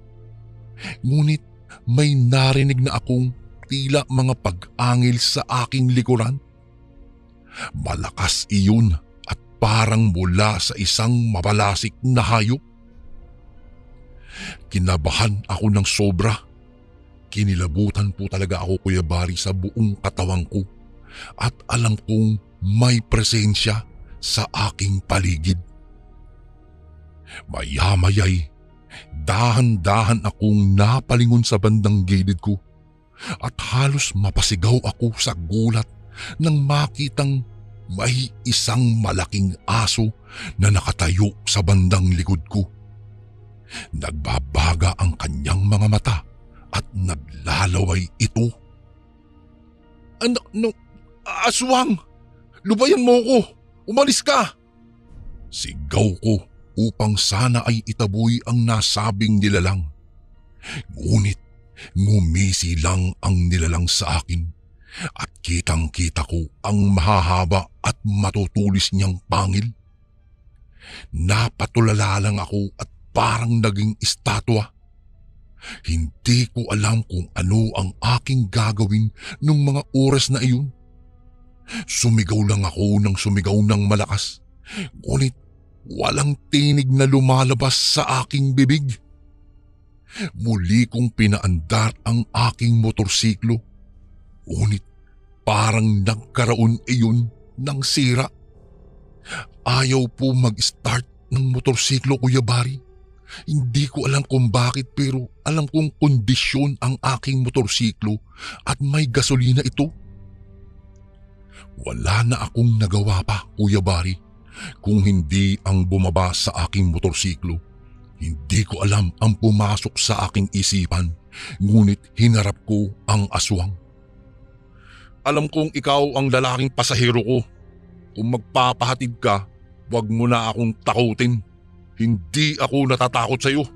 Ngunit may narinig na akong tila mga pag-angil sa aking likuran. Malakas iyon at parang mula sa isang mabalasik na hayop. Kinabahan ako ng sobra. Kinilabutan po talaga ako, Kuya Bari, sa buong katawan ko at alam kong may presensya sa aking paligid. Maya-maya'y dahan-dahan akong napalingon sa bandang gilid ko at halos mapasigaw ako sa gulat nang makitang may isang malaking aso na nakatayo sa bandang likod ko. Nagbabaga ang kanyang mga mata at naglalaway ito. Aswang! Lubayan mo ko! Umalis ka! Sigaw ko upang sana ay itaboy ang nasabing nilalang. Ngunit ngumisi lang ang nilalang sa akin at kitang-kita ko ang mahahaba at matutulis niyang pangil. Napatulala lang ako at parang naging estatwa. Hindi ko alam kung ano ang aking gagawin nung mga oras na iyon. Sumigaw lang ako ng sumigaw ng malakas, ngunit walang tinig na lumalabas sa aking bibig. Muli kong pinaandar ang aking motorsiklo, ngunit parang nagkaroon iyon ng sira. Ayaw po mag-start ng motorsiklo, Kuya Bari. Hindi ko alam kung bakit, pero alam kong kondisyon ang aking motorsiklo at may gasolina ito. Wala na akong nagawa pa, Kuya Bari, kung hindi ang bumaba sa aking motorsiklo. Hindi ko alam ang pumasok sa aking isipan, ngunit hinarap ko ang aswang. Alam kong ikaw ang lalaking pasahero ko. Kung magpapahatid ka, huwag mo na akong takutin. Hindi ako natatakot sa iyo.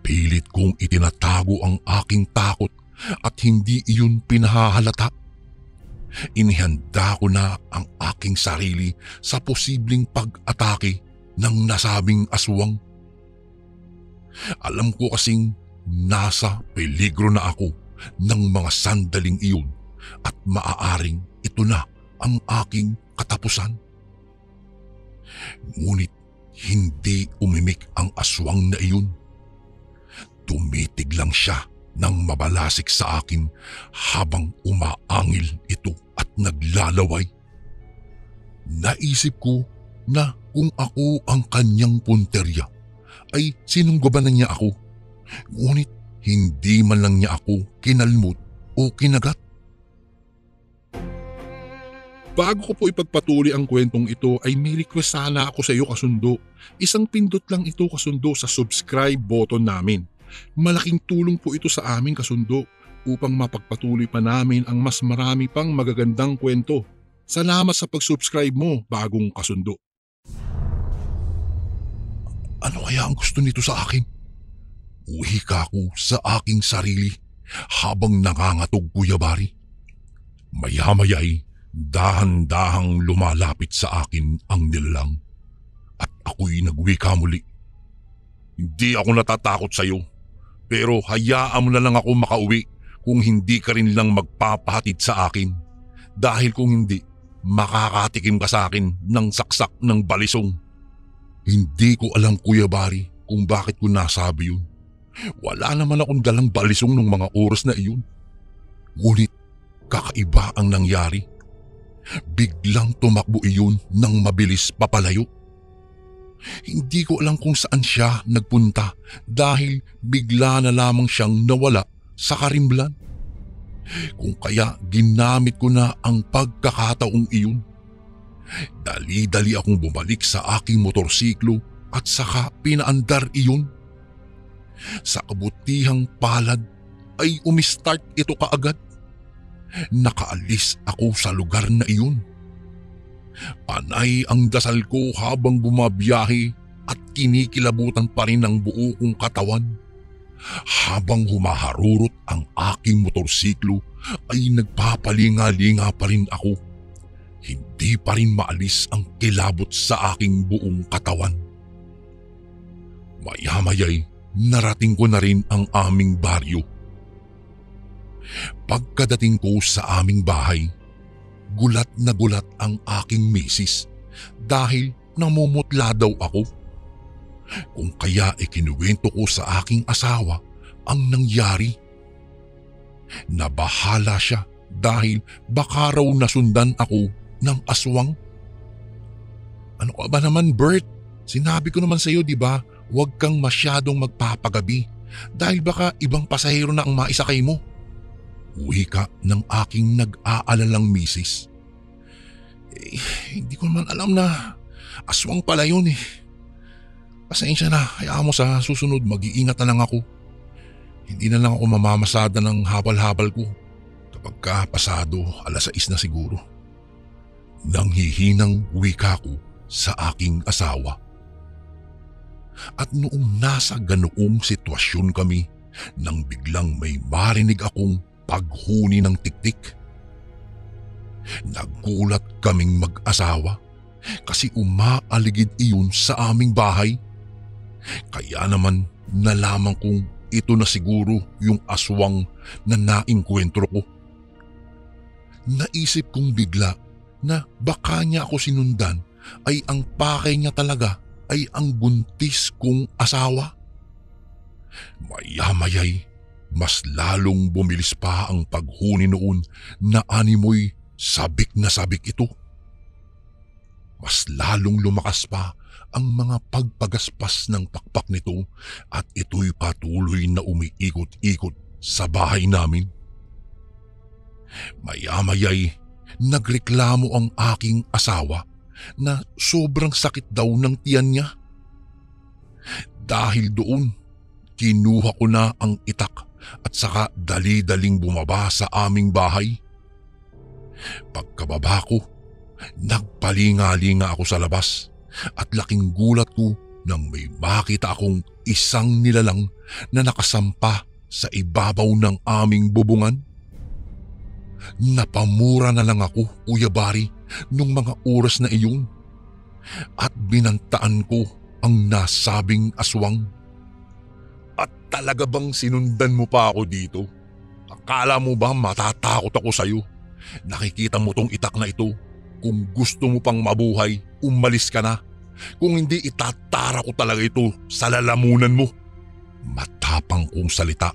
Pilit kong itinatago ang aking takot at hindi iyon pinahahalata. Inihanda ko na ang aking sarili sa posibleng pag-atake ng nasabing aswang. Alam ko kasing nasa peligro na ako ng mga sandaling iyon at maaaring ito na ang aking katapusan. Ngunit hindi umimik ang aswang na iyon. Tumitig lang siya nang mabalasik sa akin habang umaangil ito at naglalaway. Naisip ko na kung ako ang kanyang punterya ay sinunggabanan niya ako, ngunit hindi man lang niya ako kinalmot o kinagat. Bago ko po ipagpatuloy ang kwentong ito ay may request sana ako sa iyo, kasundo. Isang pindot lang ito, kasundo, sa subscribe button namin. Malaking tulong po ito sa amin, kasundo, upang mapagpatuloy pa namin ang mas marami pang magagandang kwento. Salamat sa pag-subscribe mo, bagong kasundo. Ano kaya ang gusto nito sa akin? Uhika ako sa aking sarili habang nangangatog, Kuya Bari. Maya-maya'y dahan-dahang lumalapit sa akin ang nilalang at ako'y nagwika muli. Hindi ako natatakot sa iyo, pero hayaan mo na lang ako makauwi kung hindi ka rin lang magpapahatid sa akin. Dahil kung hindi, makakatikim ka sa akin ng saksak ng balisong. Hindi ko alam, Kuya Bari, kung bakit ko nasabi yun. Wala naman akong dalang balisong ng mga oras na iyon. Ngunit kakaiba ang nangyari. Biglang tumakbo iyon ng mabilis papalayo. Hindi ko alam kung saan siya nagpunta dahil bigla na lamang siyang nawala sa karimlan. Kung kaya ginamit ko na ang pagkakataong iyon. Dali-dali akong bumalik sa aking motorsiklo at saka pinaandar iyon. Sa kabutihang palad ay umistart ito kaagad. Nakaalis ako sa lugar na iyon. Panay ang dasal ko habang bumabiyahe at kinikilabutan pa rin ang buo kong katawan. Habang humaharurot ang aking motorsiklo ay nagpapalinga-linga pa rin ako. hindi pa rin maalis ang kilabot sa aking buong katawan. Maya-maya'y narating ko na rin ang aming baryo. Pagkadating ko sa aming bahay, gulat na gulat ang aking misis dahil namumutla daw ako. Kung kaya ikinuwento ko sa aking asawa ang nangyari. Nabahala siya dahil baka raw nasundan ako ng aswang. Ano ka ba naman, Bert? Sinabi ko naman sa iyo, di ba? Huwag kang masyadong magpapagabi dahil baka ibang pasahero na ang maisakay mo. Wika ng aking nag-aalalang misis. Hindi ko naman alam na aswang pala yun eh. Pasensya na, hayaan mo sa susunod mag-iingat na lang ako. Hindi na lang ako mamamasada ng habal-habal ko kapag pasado 6:00 na siguro. Nanghihinang wika ko sa aking asawa. At noong nasa ganoong sitwasyon kami nang biglang may marinig akong paghuni ng tiktik. Nagulat kaming mag-asawa kasi umaaligid iyon sa aming bahay. Kaya naman nalaman kong ito na siguro yung aswang na naingkwentro ko. Naisip kong bigla na baka niya ako sinundan ay ang pakay niya talaga ay ang buntis kong asawa. Maya-maya'y mas lalong bumilis pa ang paghuni noon na animoy sabik na sabik ito. Mas lalong lumakas pa ang mga pagpagaspas ng pakpak nito at ito'y patuloy na umiikot-ikot sa bahay namin. Maya-maya'y nagreklamo ang aking asawa na sobrang sakit daw ng tiyan niya. Dahil doon, kinuha ko na ang itak at saka dali-daling bumaba sa aming bahay. Pagkababa ko, nagpalinga-linga ako sa labas at laking gulat ko nang may makita akong isang nilalang na nakasampa sa ibabaw ng aming bubungan. Napamura na lang ako, Kuya Bari, nung mga oras na iyon at binantaan ko ang nasabing aswang. At talaga bang sinundan mo pa ako dito? Akala mo ba matatakot ako sa'yo? Nakikita mo tong itak na ito. Kung gusto mo pang mabuhay, umalis ka na. Kung hindi, itatara ko talaga ito sa lalamunan mo. Matapang kong salita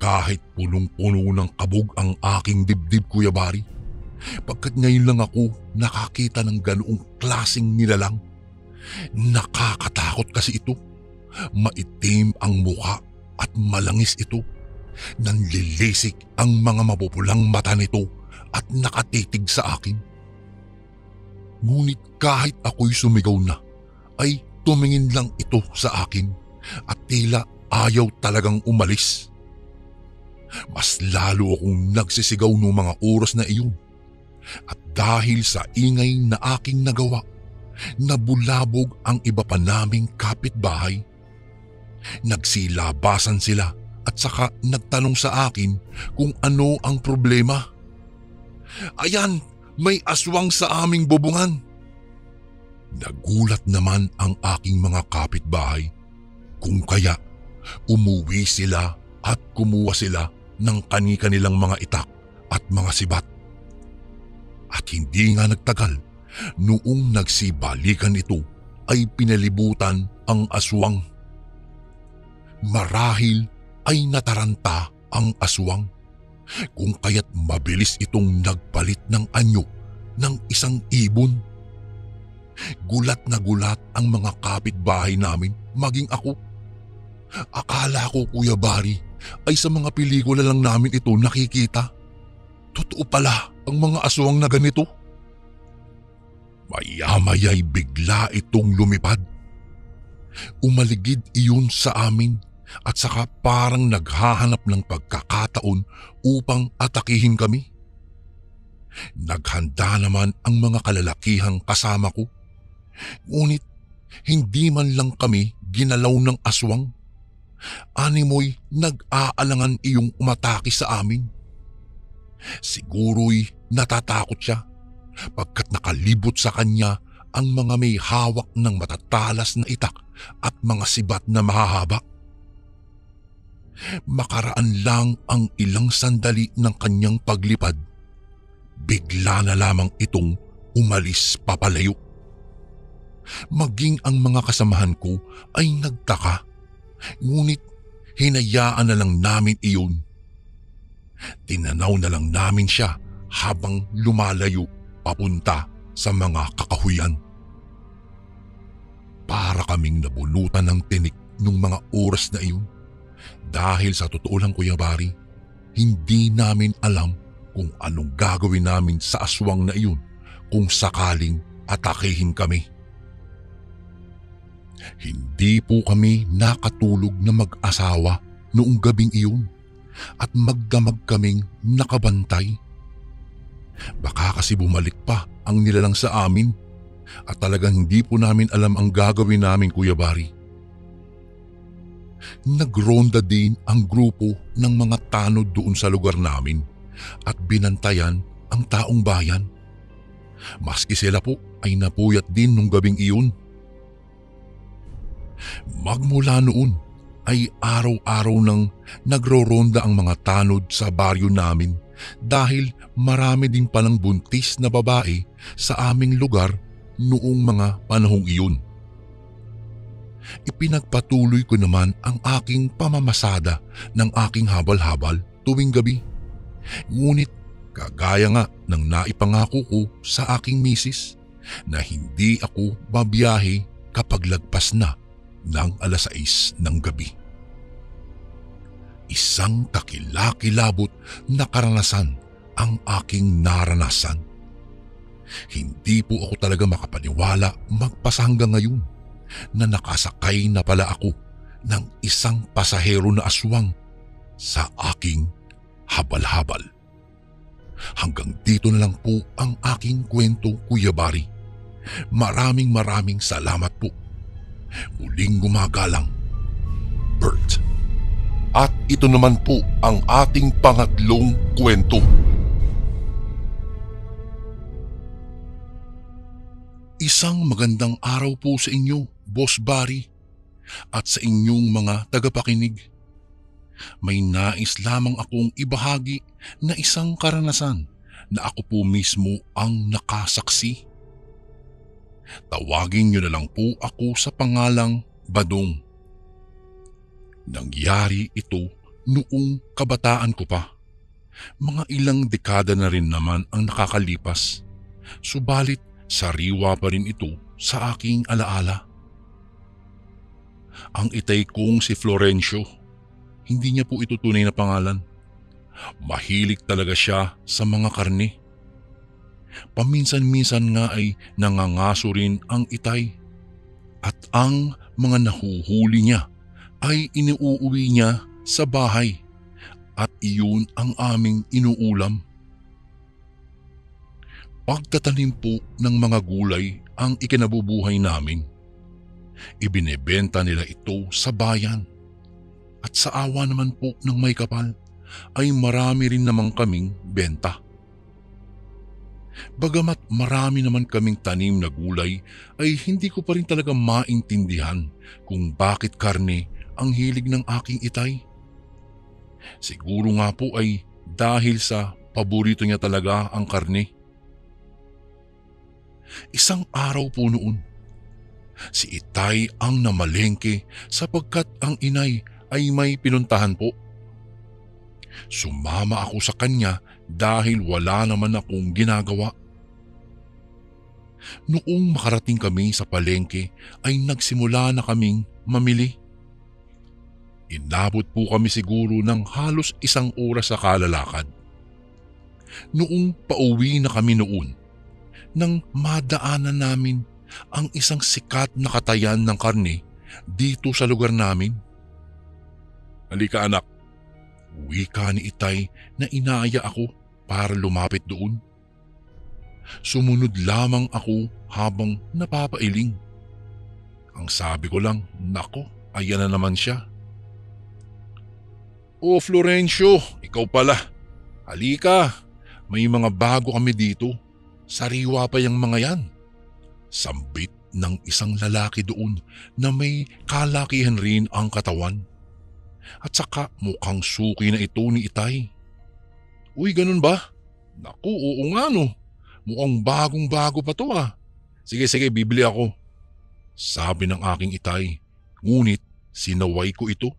kahit punong-puno ng kabog ang aking dibdib, Kuya Bari. Pagkat ngayon lang ako nakakita ng ganoong klaseng nilalang. Nakakatakot kasi ito. Maitim ang mukha at malangis ito. Nanlilisik ang mga mapupulang mata nito at nakatitig sa akin. Ngunit kahit ako'y sumigaw na, ay tumingin lang ito sa akin at tila ayaw talagang umalis. Mas lalo akong nagsisigaw noong mga oras na iyon. At dahil sa ingay na aking nagawa, nabulabog ang iba pa naming kapitbahay. Nagsilabasan sila at saka nagtanong sa akin kung ano ang problema. Ayan! May aswang sa aming bubungan. Nagulat naman ang aking mga kapitbahay kung kaya umuwi sila at kumuha sila ng kani-kanilang mga itak at mga sibat. At hindi nga nagtagal, noong nagsibalikan ito ay pinalibutan ang aswang. Marahil ay nataranta ang aswang. Kung kaya't mabilis itong nagpalit ng anyo ng isang ibon. Gulat na gulat ang mga kapitbahay namin, maging ako. Akala ko, Kuya Bari, ay sa mga pelikula lang namin ito nakikita. Totoo pala ang mga aswang na ganito. Maya-maya'y bigla itong lumipad. Umaligid iyon sa amin. At saka parang naghahanap ng pagkakataon upang atakihin kami. Naghanda naman ang mga kalalakihang kasama ko. Ngunit hindi man lang kami ginalaw ng aswang. Animoy nag-aalangan iyong umatake sa amin. Siguro'y natatakot siya pagkat nakalibot sa kanya ang mga may hawak ng matatalas na itak at mga sibat na mahahaba. Makaraan lang ang ilang sandali ng kanyang paglipad, bigla na lamang itong umalis papalayo. Maging ang mga kasamahan ko ay nagtaka, ngunit hinayaan na lang namin iyon. Tinanaw na lang namin siya habang lumalayo papunta sa mga kakahuyan. Para kaming nabulutan ng tinik nung mga oras na iyon. Dahil sa totoo lang, Kuya Bari, hindi namin alam kung anong gagawin namin sa aswang na iyon kung sakaling atakehin kami. Hindi po kami nakatulog na mag-asawa noong gabing iyon at magdamag kaming nakabantay. Baka kasi bumalik pa ang nilalang sa amin at talagang hindi po namin alam ang gagawin namin, Kuya Bari. Nagronda din ang grupo ng mga tanod doon sa lugar namin at binantayan ang taong bayan. Maski sila po ay napuyat din nung gabing iyon. Magmula noon ay araw-araw nang nagroronda ang mga tanod sa baryo namin dahil marami din palang buntis na babae sa aming lugar noong mga panahong iyon. Ipinagpatuloy ko naman ang aking pamamasada ng aking habal-habal tuwing gabi. Ngunit kagaya nga ng naipangako ko sa aking misis na hindi ako babiyahe kapag lagpas na ng 6:00 ng gabi. Isang kakilakilabot na karanasan ang aking naranasan. Hindi po ako talaga makapaniwala magpasa hanggang ngayon na nakasakay na pala ako ng isang pasahero na aswang sa aking habal-habal. Hanggang dito na lang po ang aking kwento, Kuya Bari. Maraming salamat po. Muling gumagalang, Bert. At ito naman po ang ating pangatlong kwento. Isang magandang araw po sa inyo, Boss Bari, at sa inyong mga tagapakinig. May nais lamang akong ibahagi na isang karanasan na ako po mismo ang nakasaksi. Tawagin niyo na lang po ako sa pangalang Badong. Nangyari ito noong kabataan ko pa. Mga ilang dekada na rin naman ang nakakalipas, subalit sariwa pa rin ito sa aking alaala. Ang itay kong si Florencio, hindi niya po ito tunay na pangalan. Mahilig talaga siya sa mga karne. Paminsan-minsan nga ay nangangaso rin ang itay at ang mga nahuhuli niya ay iniuuwi niya sa bahay at iyon ang aming inuulam. Pagtatanim po ng mga gulay ang ikinabubuhay namin. Ibinebenta nila ito sa bayan at sa awa naman po ng may kapal ay marami rin naman kaming benta. Bagamat marami naman kaming tanim na gulay ay hindi ko pa rin talaga maintindihan kung bakit karne ang hilig ng aking itay. Siguro nga po ay dahil sa paborito niya talaga ang karne. Isang araw po noon, si itay ang namalengke sapagkat ang inay ay may pinuntahan po. Sumama ako sa kanya dahil wala naman akong ginagawa. Noong makarating kami sa palengke ay nagsimula na kaming mamili. Inabot po kami siguro ng halos 1 oras sa kalalakad. Noong pauwi na kami noon, nang madaanan namin ang isang sikat na katayan ng karne dito sa lugar namin. Halika anak, wika ni itay na inaaya ako para lumapit doon. Sumunod lamang ako habang napapailing. Ang sabi ko lang, nako, ayan na naman siya. O Florencio, ikaw pala. Halika, may mga bago kami dito. Sariwa pa yung mga yan. Sambit ng isang lalaki doon na may kalakihan rin ang katawan. At saka mukhang suki na ito ni Itay. Uy, ganun ba? Naku, oo nga no. Mukhang bagong-bago pa to ah. Sige, bibili ako. Sabi ng aking Itay. Ngunit sinaway ko ito.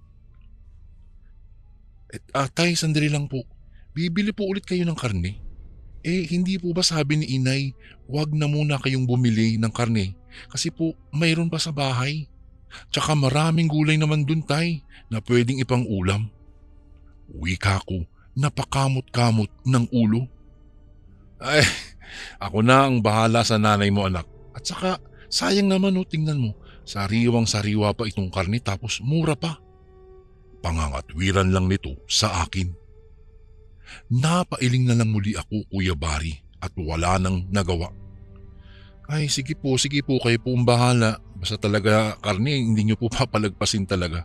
Tay, sandali lang po. Bibili po ulit kayo ng karne. Hindi po ba sabi ni Inay, wag na muna kayong bumili ng karne kasi po mayroon pa sa bahay. Tsaka maraming gulay naman dun, Tay, na pwedeng ipang ulam. Wika ko, napakamot-kamot ng ulo. Ay, ako na ang bahala sa nanay mo, anak. At saka, sayang naman tingnan mo, sariwang-sariwa pa itong karne tapos mura pa. Pangangatwiran lang nito sa akin. Napailing na lang muli ako, Kuya Bari, at wala nang nagawa. Ay, sige po, kayo po ang bahala. Basta talaga karne, hindi niyo po papalagpasin talaga.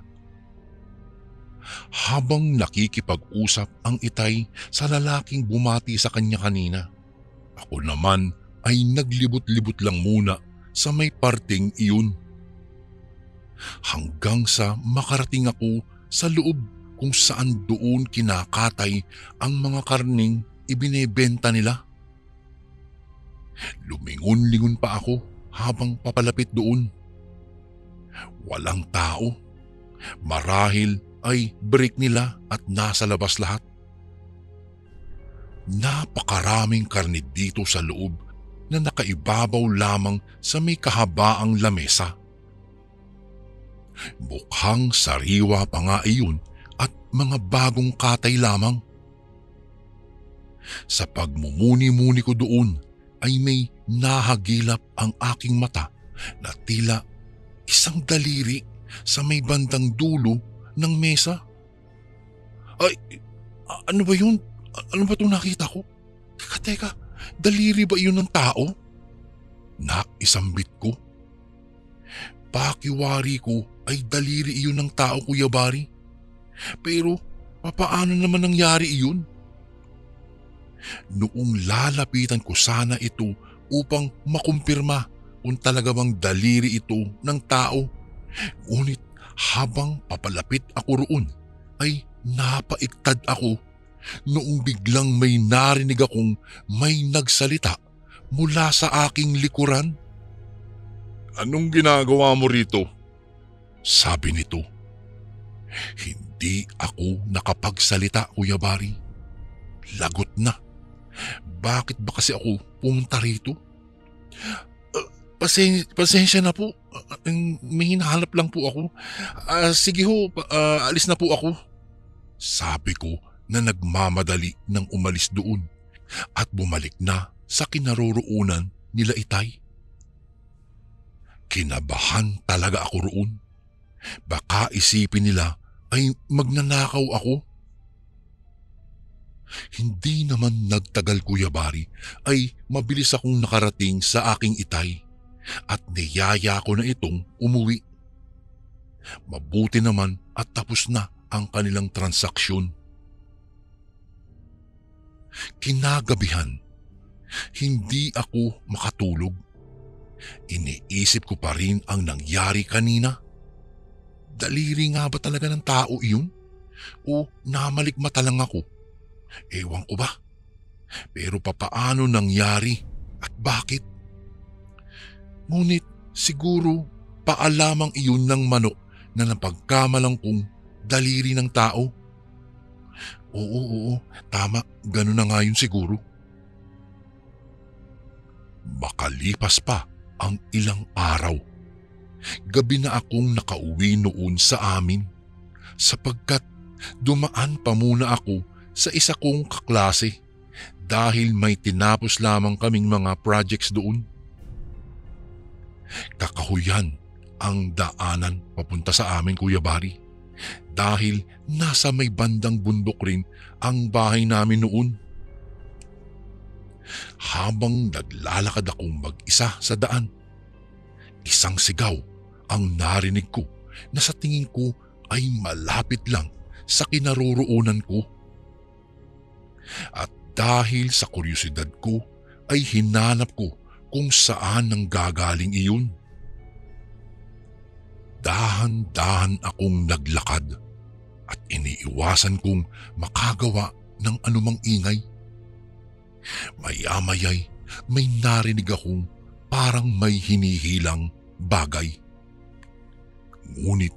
Habang nakikipag-usap ang Itay sa lalaking bumati sa kanya kanina, ako naman ay naglibot-libot lang muna sa may parteng iyon. Hanggang sa makarating ako sa loob kung saan doon kinakatay ang mga karning ibinebenta nila. Lumingon-lingon pa ako habang papalapit doon. Walang tao. Marahil ay break nila at nasa labas lahat. Napakaraming karne dito sa loob na nakaibabaw lamang sa may kahabaang lamesa. Mukhang sariwa pa nga iyon at mga bagong katay lamang. Sa pagmumuni-muni ko doon ay may nahagilap ang aking mata na tila isang daliri sa may bandang dulo ng mesa. Ay, ano ba yun? Ano ba itong nakita ko? Teka, daliri ba iyon ng tao? Naisambit ko. Pakiwari ko ay daliri iyon ng tao, Kuya Bari. Pero papaano naman nangyari iyon? Noong lalapitan ko sana ito upang makumpirma kung talaga bang daliri ito ng tao. Ngunit habang papalapit ako roon ay napaiktad ako noong biglang may narinig akong may nagsalita mula sa aking likuran. Anong ginagawa mo rito? Sabi nito. Hindi ako nakapagsalita, Kuya Bari. Lagot na. Bakit ba kasi ako pumunta rito? Pasensya na po. May hinahanap lang po ako. Sige ho, alis na po ako. Sabi ko na nagmamadali nang umalis doon at bumalik na sa kinaroroonan nila Itay. Kinabahan talaga ako roon. Baka isipin nila ay magnanakaw ako. Hindi naman nagtagal, Kuya Bari, ay mabilis akong nakarating sa aking Itay at niyaya ko na itong umuwi. Mabuti naman at tapos na ang kanilang transaksyon. Kinagabihan, hindi ako makatulog. Iniisip ko pa rin ang nangyari kanina. Daliri nga ba talaga ng tao iyon? O namalikmata lang ako? Ewan ko ba? Pero papaano nangyari at bakit? Ngunit siguro paalamang iyon ng manok na napagkamalang kong daliri ng tao. Oo, tama, ganun na nga yun siguro. Makalipas pa ang ilang araw. Gabi na akong nakauwi noon sa amin sapagkat dumaan pa muna ako sa isa kong kaklase dahil may tinapos lamang kaming mga projects doon. Kakahuyan ang daanan papunta sa amin, Kuya Bari, dahil nasa may bandang bundok rin ang bahay namin noon. Habang naglalakad akong mag-isa sa daan, isang sigaw ang narinig ko na sa tingin ko ay malapit lang sa kinaroroonan ko. At dahil sa kuryosidad ko ay hinanap ko kung saan nang gagaling iyon. Dahan-dahan akong naglakad at iniiwasan kong makagawa ng anumang ingay. Maya-maya'y may narinig akong parang may hinihilang bagay. Ngunit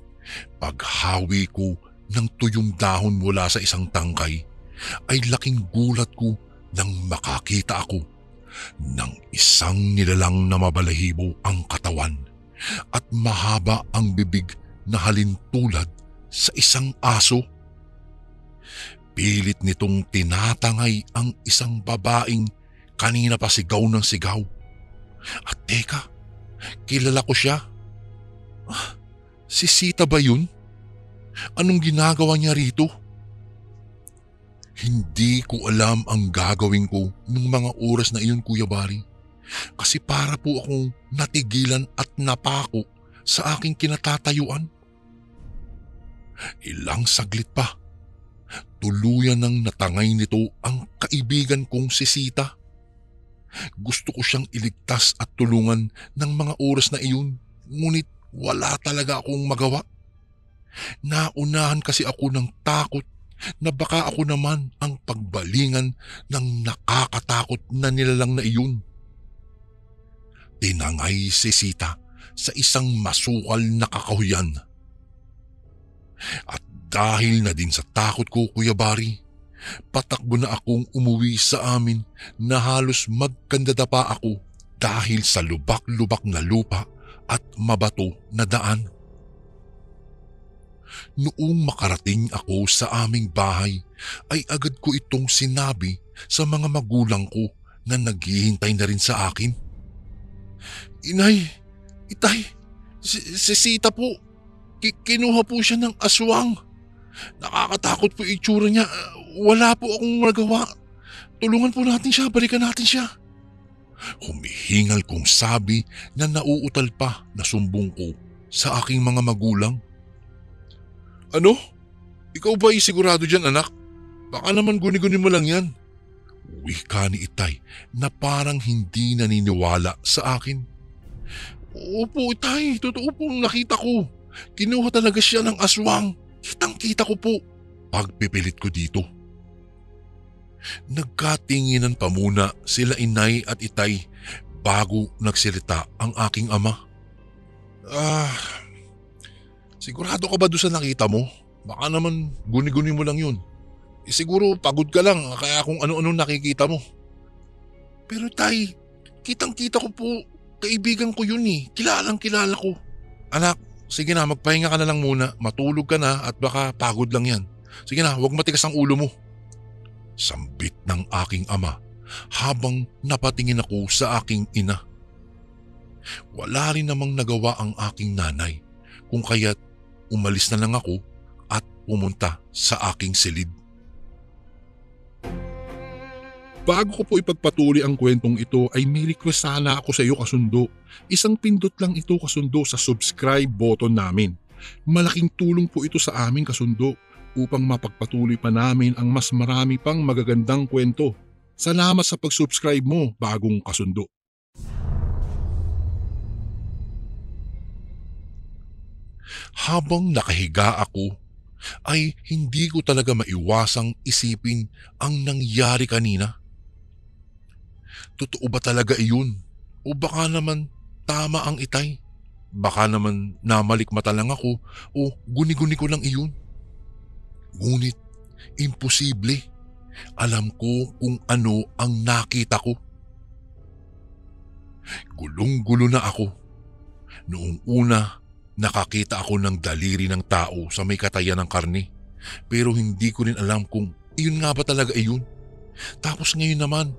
paghawi ko ng tuyong dahon mula sa isang tangkay, ay laking gulat ko nang makakita ako ng isang nilalang na mabalahibo ang katawan at mahaba ang bibig na halintulad sa isang aso. Pilit nitong tinatangay ang isang babaeng kanina pa sigaw ng sigaw. At teka, kilala ko siya. Si Sita ba yun? Anong ginagawa niya rito? Hindi ko alam ang gagawin ko nung mga oras na iyon, Kuya Bari. Kasi para po akong natigilan at napako sa aking kinatatayuan. Ilang saglit pa, tuluyan nang natangay nito ang kaibigan kong si Sita. Gusto ko siyang iligtas at tulungan ng mga oras na iyon, ngunit wala talaga akong magawa. Naunahan kasi ako ng takot na baka ako naman ang pagbalingan ng nakakatakot na nilalang na iyon. Tinangay si Sita sa isang masukal na kakahuyan. At dahil na din sa takot ko, Kuya Bari, patakbo na akong umuwi sa amin na halos magkandada pa ako dahil sa lubak-lubak na lupa at mabato na daan. Noong makarating ako sa aming bahay, ay agad ko itong sinabi sa mga magulang ko na naghihintay na rin sa akin. Inay, itay, si Sita po, kinuha po siya ng aswang. Nakakatakot po itsura niya. Wala po akong magawa. Tulungan po natin siya, balikan natin siya. Humihingal kong sabi na nauutal pa na sumbong ko sa aking mga magulang. Ano? Ikaw ba sigurado dyan, anak? Baka naman guni-guni mo lang yan. Wika ni Itay na parang hindi naniniwala sa akin. Opo, Itay. Totoo pong nakita ko. Kinuha talaga siya ng aswang. Kitang-kita ko po. Pagpipilit ko dito. Nagkatinginan pa muna sila Inay at Itay bago nagsalita ang aking ama. Sigurado ka ba doon sa nakita mo? Baka naman guni-guni mo lang yun. Siguro pagod ka lang kaya kung ano-ano nakikita mo. Pero Tay, kitang-kita ko po. Kaibigan ko yun eh. Kilalang-kilala ko. Anak, sige na, magpahinga ka na lang muna. Matulog ka na at baka pagod lang yan. Sige na, huwag matigas ang ulo mo. Sambit ng aking ama habang napatingin ako sa aking ina. Wala rin namang nagawa ang aking nanay kung kaya't umalis na lang ako at pumunta sa aking silid. Bago ko po ipagpatuloy ang kwentong ito ay may request sana ako sa iyo, kasundo. Isang pindot lang ito, kasundo, sa subscribe button namin. Malaking tulong po ito sa amin, kasundo, upang mapagpatuloy pa namin ang mas marami pang magagandang kwento. Salamat sa pag-subscribe mo, bagong kasundo. Habang nakahiga ako, ay hindi ko talaga maiwasang isipin ang nangyari kanina. Totoo ba talaga iyon? O baka naman tama ang Itay? Baka naman namalikmata lang ako o guni-guni ko lang iyon? Ngunit imposible. Alam ko kung ano ang nakita ko. Gulong-gulo na ako. Noong una, nakakita ako ng daliri ng tao sa may katayan ng karne. Pero hindi ko rin alam kung iyon nga ba talaga iyon. Tapos ngayon naman,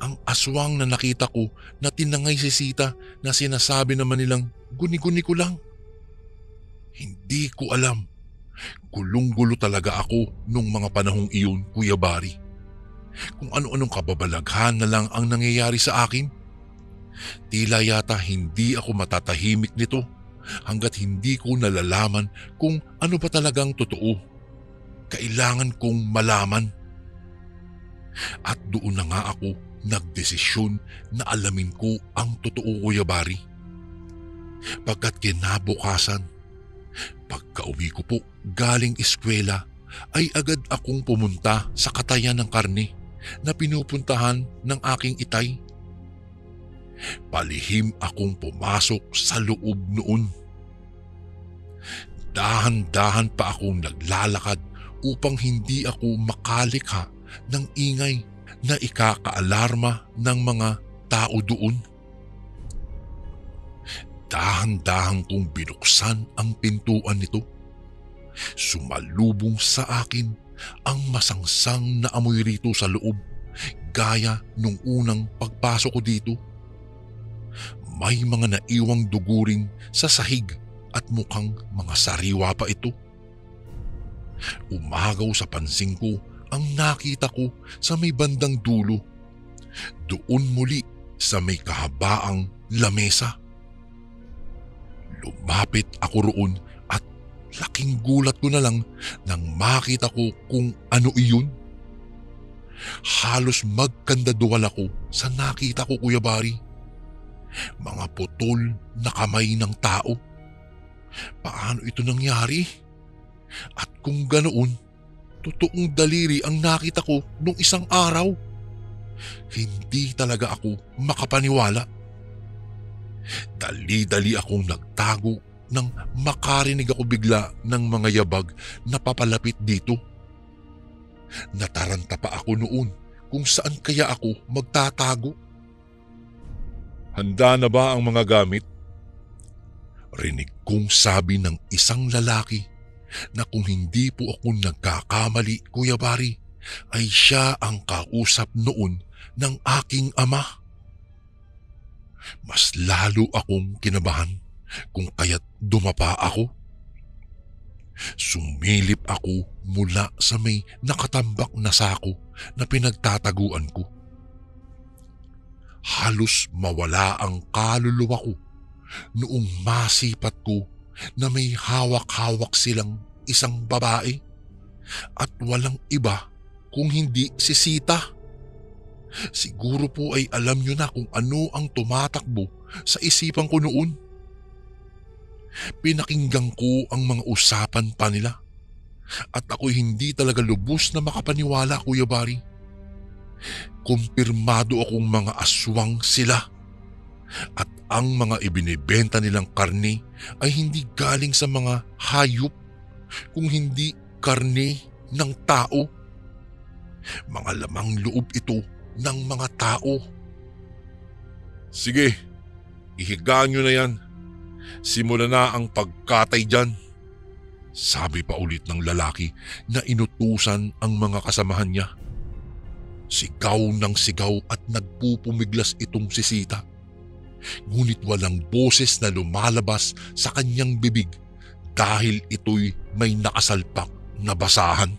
ang aswang na nakita ko na tinangay si Sita na sinasabi naman nilang guni-guni ko lang. Hindi ko alam. Gulong-gulo talaga ako nung mga panahong iyon, Kuya Bari. Kung ano-anong kababalaghan na lang ang nangyayari sa akin. Tila yata hindi ako matatahimik nito hanggat hindi ko nalalaman kung ano ba talagang totoo. Kailangan kong malaman. At doon na nga ako nagdesisyon na alamin ko ang totoo, Kuya Bari. Pagkat kinabukasan, pagka-uwi ko po galing eskwela, ay agad akong pumunta sa katayan ng karne na pinupuntahan ng aking itay. Palihim akong pumasok sa loob noon. Dahan-dahan pa akong naglalakad upang hindi ako makalikha ng ingay na ikakaalarma ng mga tao doon. Dahan-dahan kong binuksan ang pintuan nito. Sumalubong sa akin ang masangsang na amoy rito sa loob, gaya nung unang pagpasok ko dito. May mga naiwang duguring sa sahig at mukhang mga sariwa pa ito. Umagaw sa pansin ko ang nakita ko sa may bandang dulo. Doon muli sa may kahabaang lamesa. Lumapit ako roon at laking gulat ko na lang nang makita ko kung ano iyon. Halos magkandaduwal ako sa nakita ko, Kuya Bari. Mga putol na kamay ng tao. Paano ito nangyari? At kung ganoon, totoong daliri ang nakita ko nung isang araw. Hindi talaga ako makapaniwala. Dali-dali akong nagtago nang makarinig ako bigla ng mga yabag na papalapit dito. Nataranta pa ako noon kung saan kaya ako magtatago. Handa na ba ang mga gamit? Rinig kong sabi ng isang lalaki na kung hindi po ako nagkakamali, Kuya Bari, ay siya ang kausap noon ng aking ama. Mas lalo akong kinabahan kung kaya't dumapa ako. Sumilip ako mula sa may nakatambak na sako na pinagtataguan ko. Halos mawala ang kaluluwa ko noong masipat ko na may hawak-hawak silang isang babae at walang iba kung hindi si Sita. Siguro po ay alam nyo na kung ano ang tumatakbo sa isipan ko noon. Pinakinggan ko ang mga usapan pa nila at ako'y hindi talaga lubos na makapaniwala, Kuya Bari. Kumpirmado akong mga aswang sila at ang mga ibinibenta nilang karne ay hindi galing sa mga hayop kung hindi karne ng tao. Mga lamang loob ito ng mga tao. Sige, ihigaan nyo na yan. Simula na ang pagkatay dyan. Sabi pa ulit ng lalaki na inutusan ang mga kasamahan niya. Sigaw ng sigaw at nagpupumiglas itong si Sita. Ngunit walang boses na lumalabas sa kanyang bibig dahil ito'y may nakasalpak na basahan.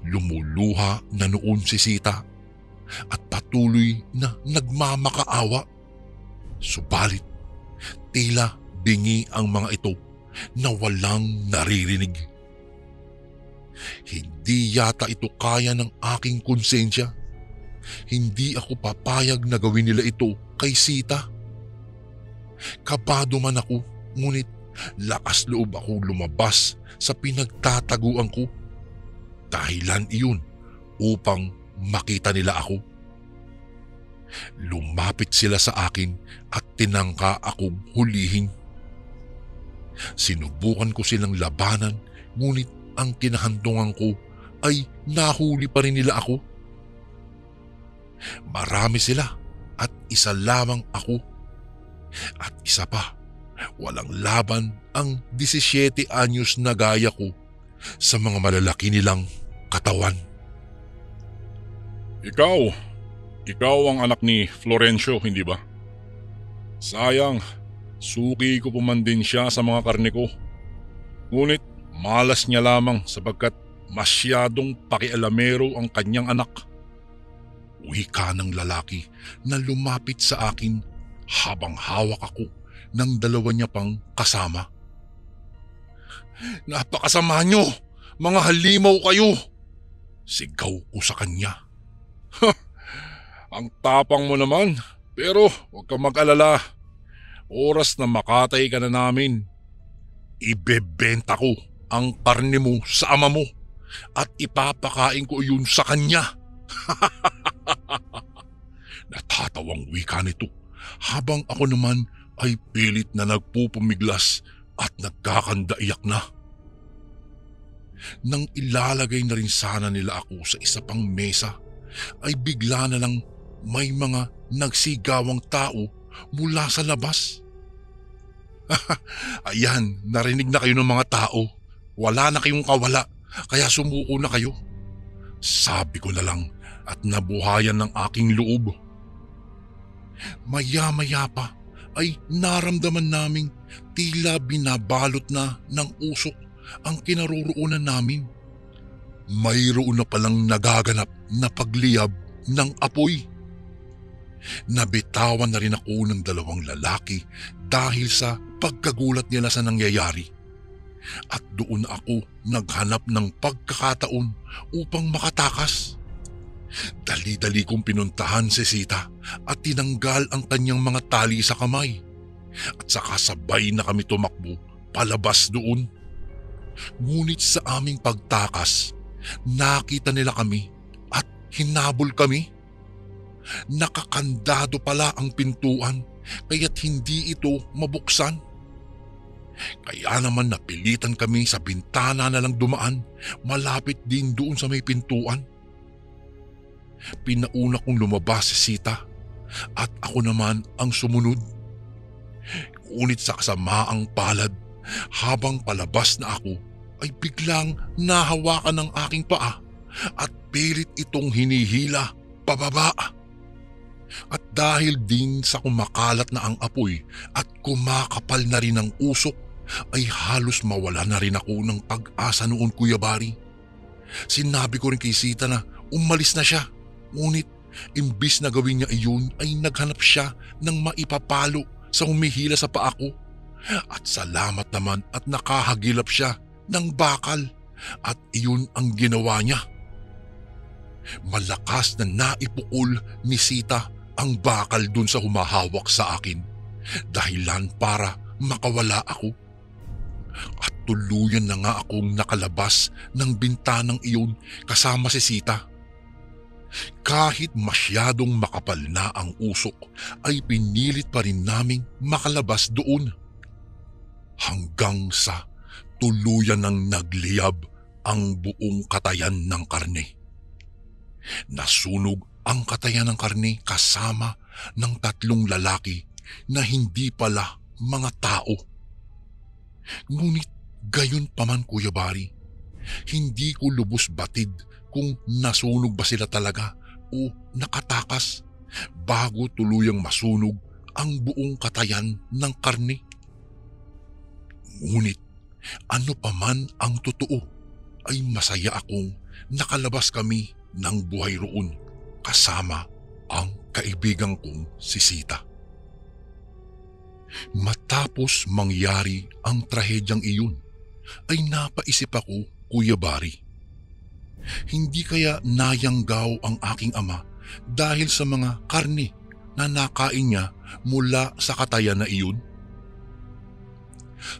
Lumuluha na noon si Sita at patuloy na nagmamakaawa. Subalit tila bingi ang mga ito na walang naririnig. Hindi yata ito kaya ng aking konsensya. Hindi ako papayag na gawin nila ito kay Sita. Kabado man ako, ngunit lakas loob ako lumabas sa pinagtataguan ko. Dahilan iyon upang makita nila ako. Lumapit sila sa akin at tinangka akong hulihin. Sinubukan ko silang labanan, ngunit ang kinahandungan ko ay nahuli pa rin nila ako. Marami sila at isa lamang ako. At isa pa, walang laban ang 17 anyos na gaya ko sa mga malalaki nilang katawan. Ikaw ang anak ni Florencio, hindi ba? Sayang, suki ko pa man din siya sa mga karne ko. Ngunit malas niya lamang sapagkat masyadong pakialamero ang kanyang anak. Wika ng lalaki na lumapit sa akin habang hawak ako ng dalawa niya pang kasama. Napakasama niyo! Mga halimaw kayo! Sigaw ko sa kanya. Ang tapang mo naman, pero huwag kang mag-alala. Oras na makatay ka na namin. Ibebenta ko ang karne mo sa ama mo at ipapakain ko yun sa kanya. Natatawang wika nito habang ako naman ay pilit na nagpupumiglas at nagkakandaiyak na. Nang ilalagay na rin sana nila ako sa isa pang mesa, ay bigla na lang may mga nagsigawang tao mula sa labas. Ayan, narinig na kayo ng mga tao. Wala na kayong kawala, kaya sumuko na kayo. Sabi ko na lang at nabuhayan ng aking loob. Maya-maya pa ay naramdaman naming tila binabalot na ng usok ang kinaroroonan namin. Mayroon na palang nagaganap na pagliyab ng apoy. Nabitawan na rin ako ng dalawang lalaki dahil sa pagkagulat nila sa nangyayari. At doon ako naghanap ng pagkakataon upang makatakas. Dali-dali kong pinuntahan si Sita at tinanggal ang kanyang mga tali sa kamay. At saka sabay na kami tumakbo palabas doon. Ngunit sa aming pagtakas, nakita nila kami at hinabol kami. Nakakandado pala ang pintuan kaya't hindi ito mabuksan. Kaya naman napilitan kami sa bintana na lang dumaan malapit din doon sa may pintuan. Pinauna kong lumabas si Sita at ako naman ang sumunod. Ngunit sa kasamaang palad, habang palabas na ako ay biglang nahawakan ng aking paa at pilit itong hinihila pababa. At dahil din sa kumakalat na ang apoy at kumakapal na rin ang usok, ay halos mawala na rin ako ng pag-asa noon, Kuya Bari. Sinabi ko rin kay Sita na umalis na siya, ngunit imbis na gawin niya iyon ay naghanap siya ng maipapalo sa humihila sa paa ko. At salamat naman at nakahagilap siya ng bakal at iyon ang ginawa niya. Malakas na naipukol ni Sita ang bakal dun sa humahawak sa akin, dahilan para makawala ako. At tuluyan na nga akong nakalabas ng bintanang iyon kasama si Sita. Kahit masyadong makapal na ang usok ay pinilit pa rin naming makalabas doon. Hanggang sa tuluyan ng nagliyab ang buong katayan ng karne. Nasunog ang katayan ng karne kasama ng 3 lalaki na hindi pala mga tao. Ngunit gayon pa man, Kuya Bari, hindi ko lubos batid kung nasunog ba sila talaga o nakatakas bago tuluyang masunog ang buong katayan ng karne. Ngunit ano pa man ang totoo, ay masaya akong nakalabas kami ng buhay roon kasama ang kaibigan kong si Sita. Matapos mangyari ang trahedyang iyon, ay napaisip ako, Kuya Bari. Hindi kaya nayanggaw ang aking ama dahil sa mga karne na nakain niya mula sa katayan na iyon?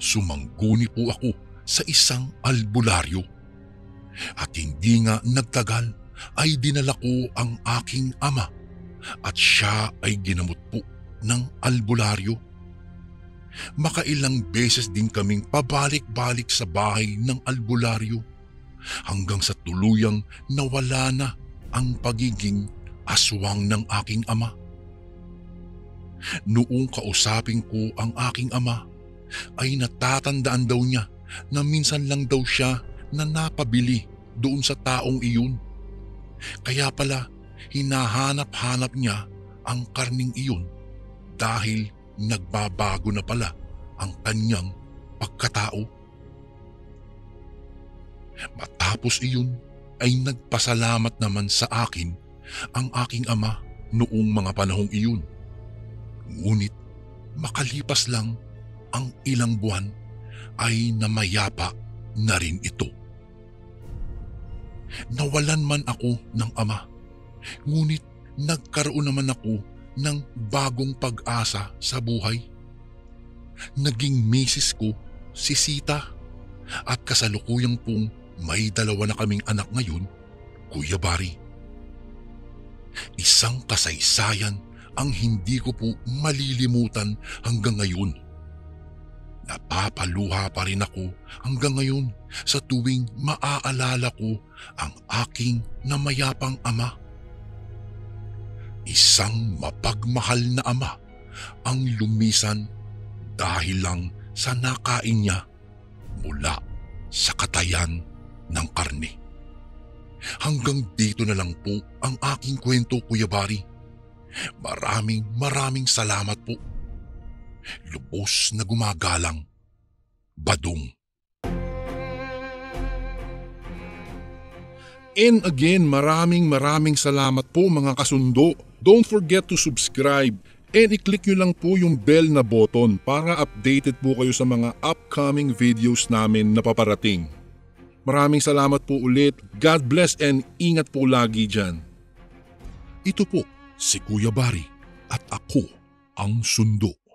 Sumangguni po ako sa isang albularyo at hindi nga nagtagal ay dinala ko ang aking ama at siya ay ginamot po ng albularyo. Makailang beses din kaming pabalik-balik sa bahay ng albularyo hanggang sa tuluyang nawala na ang pagiging aswang ng aking ama. Noong kausapin ko ang aking ama, ay natatandaan daw niya na minsan lang daw siya na napabili doon sa taong iyon. Kaya pala hinahanap-hanap niya ang karning iyon dahil nagbabago na pala ang kanyang pagkatao. Matapos iyon ay nagpasalamat naman sa akin ang aking ama noong mga panahong iyon. Ngunit makalipas lang ang ilang buwan ay namayapa na rin ito. Nawalan man ako ng ama, ngunit nagkaroon naman ako ng bagong pag-asa sa buhay. Naging misis ko si Sita at kasalukuyang pong may 2 na kaming anak ngayon, Kuya Bari. Isang kasaysayan ang hindi ko po malilimutan hanggang ngayon. Napapaluha pa rin ako hanggang ngayon sa tuwing maaalala ko ang aking namayapang ama. Isang mapagmahal na ama ang lumisan dahil lang sa nakain niya mula sa katayan ng karne. Hanggang dito na lang po ang aking kwento, Kuya Bari. Maraming salamat po. Lubos na gumagalang, Badong. And again, maraming salamat po mga kasundo. Don't forget to subscribe and i-click nyo lang po yung bell na button para updated po kayo sa mga upcoming videos namin na paparating. Maraming salamat po ulit. God bless and ingat po lagi dyan. Ito po si Kuya Bari at ako ang Sundo.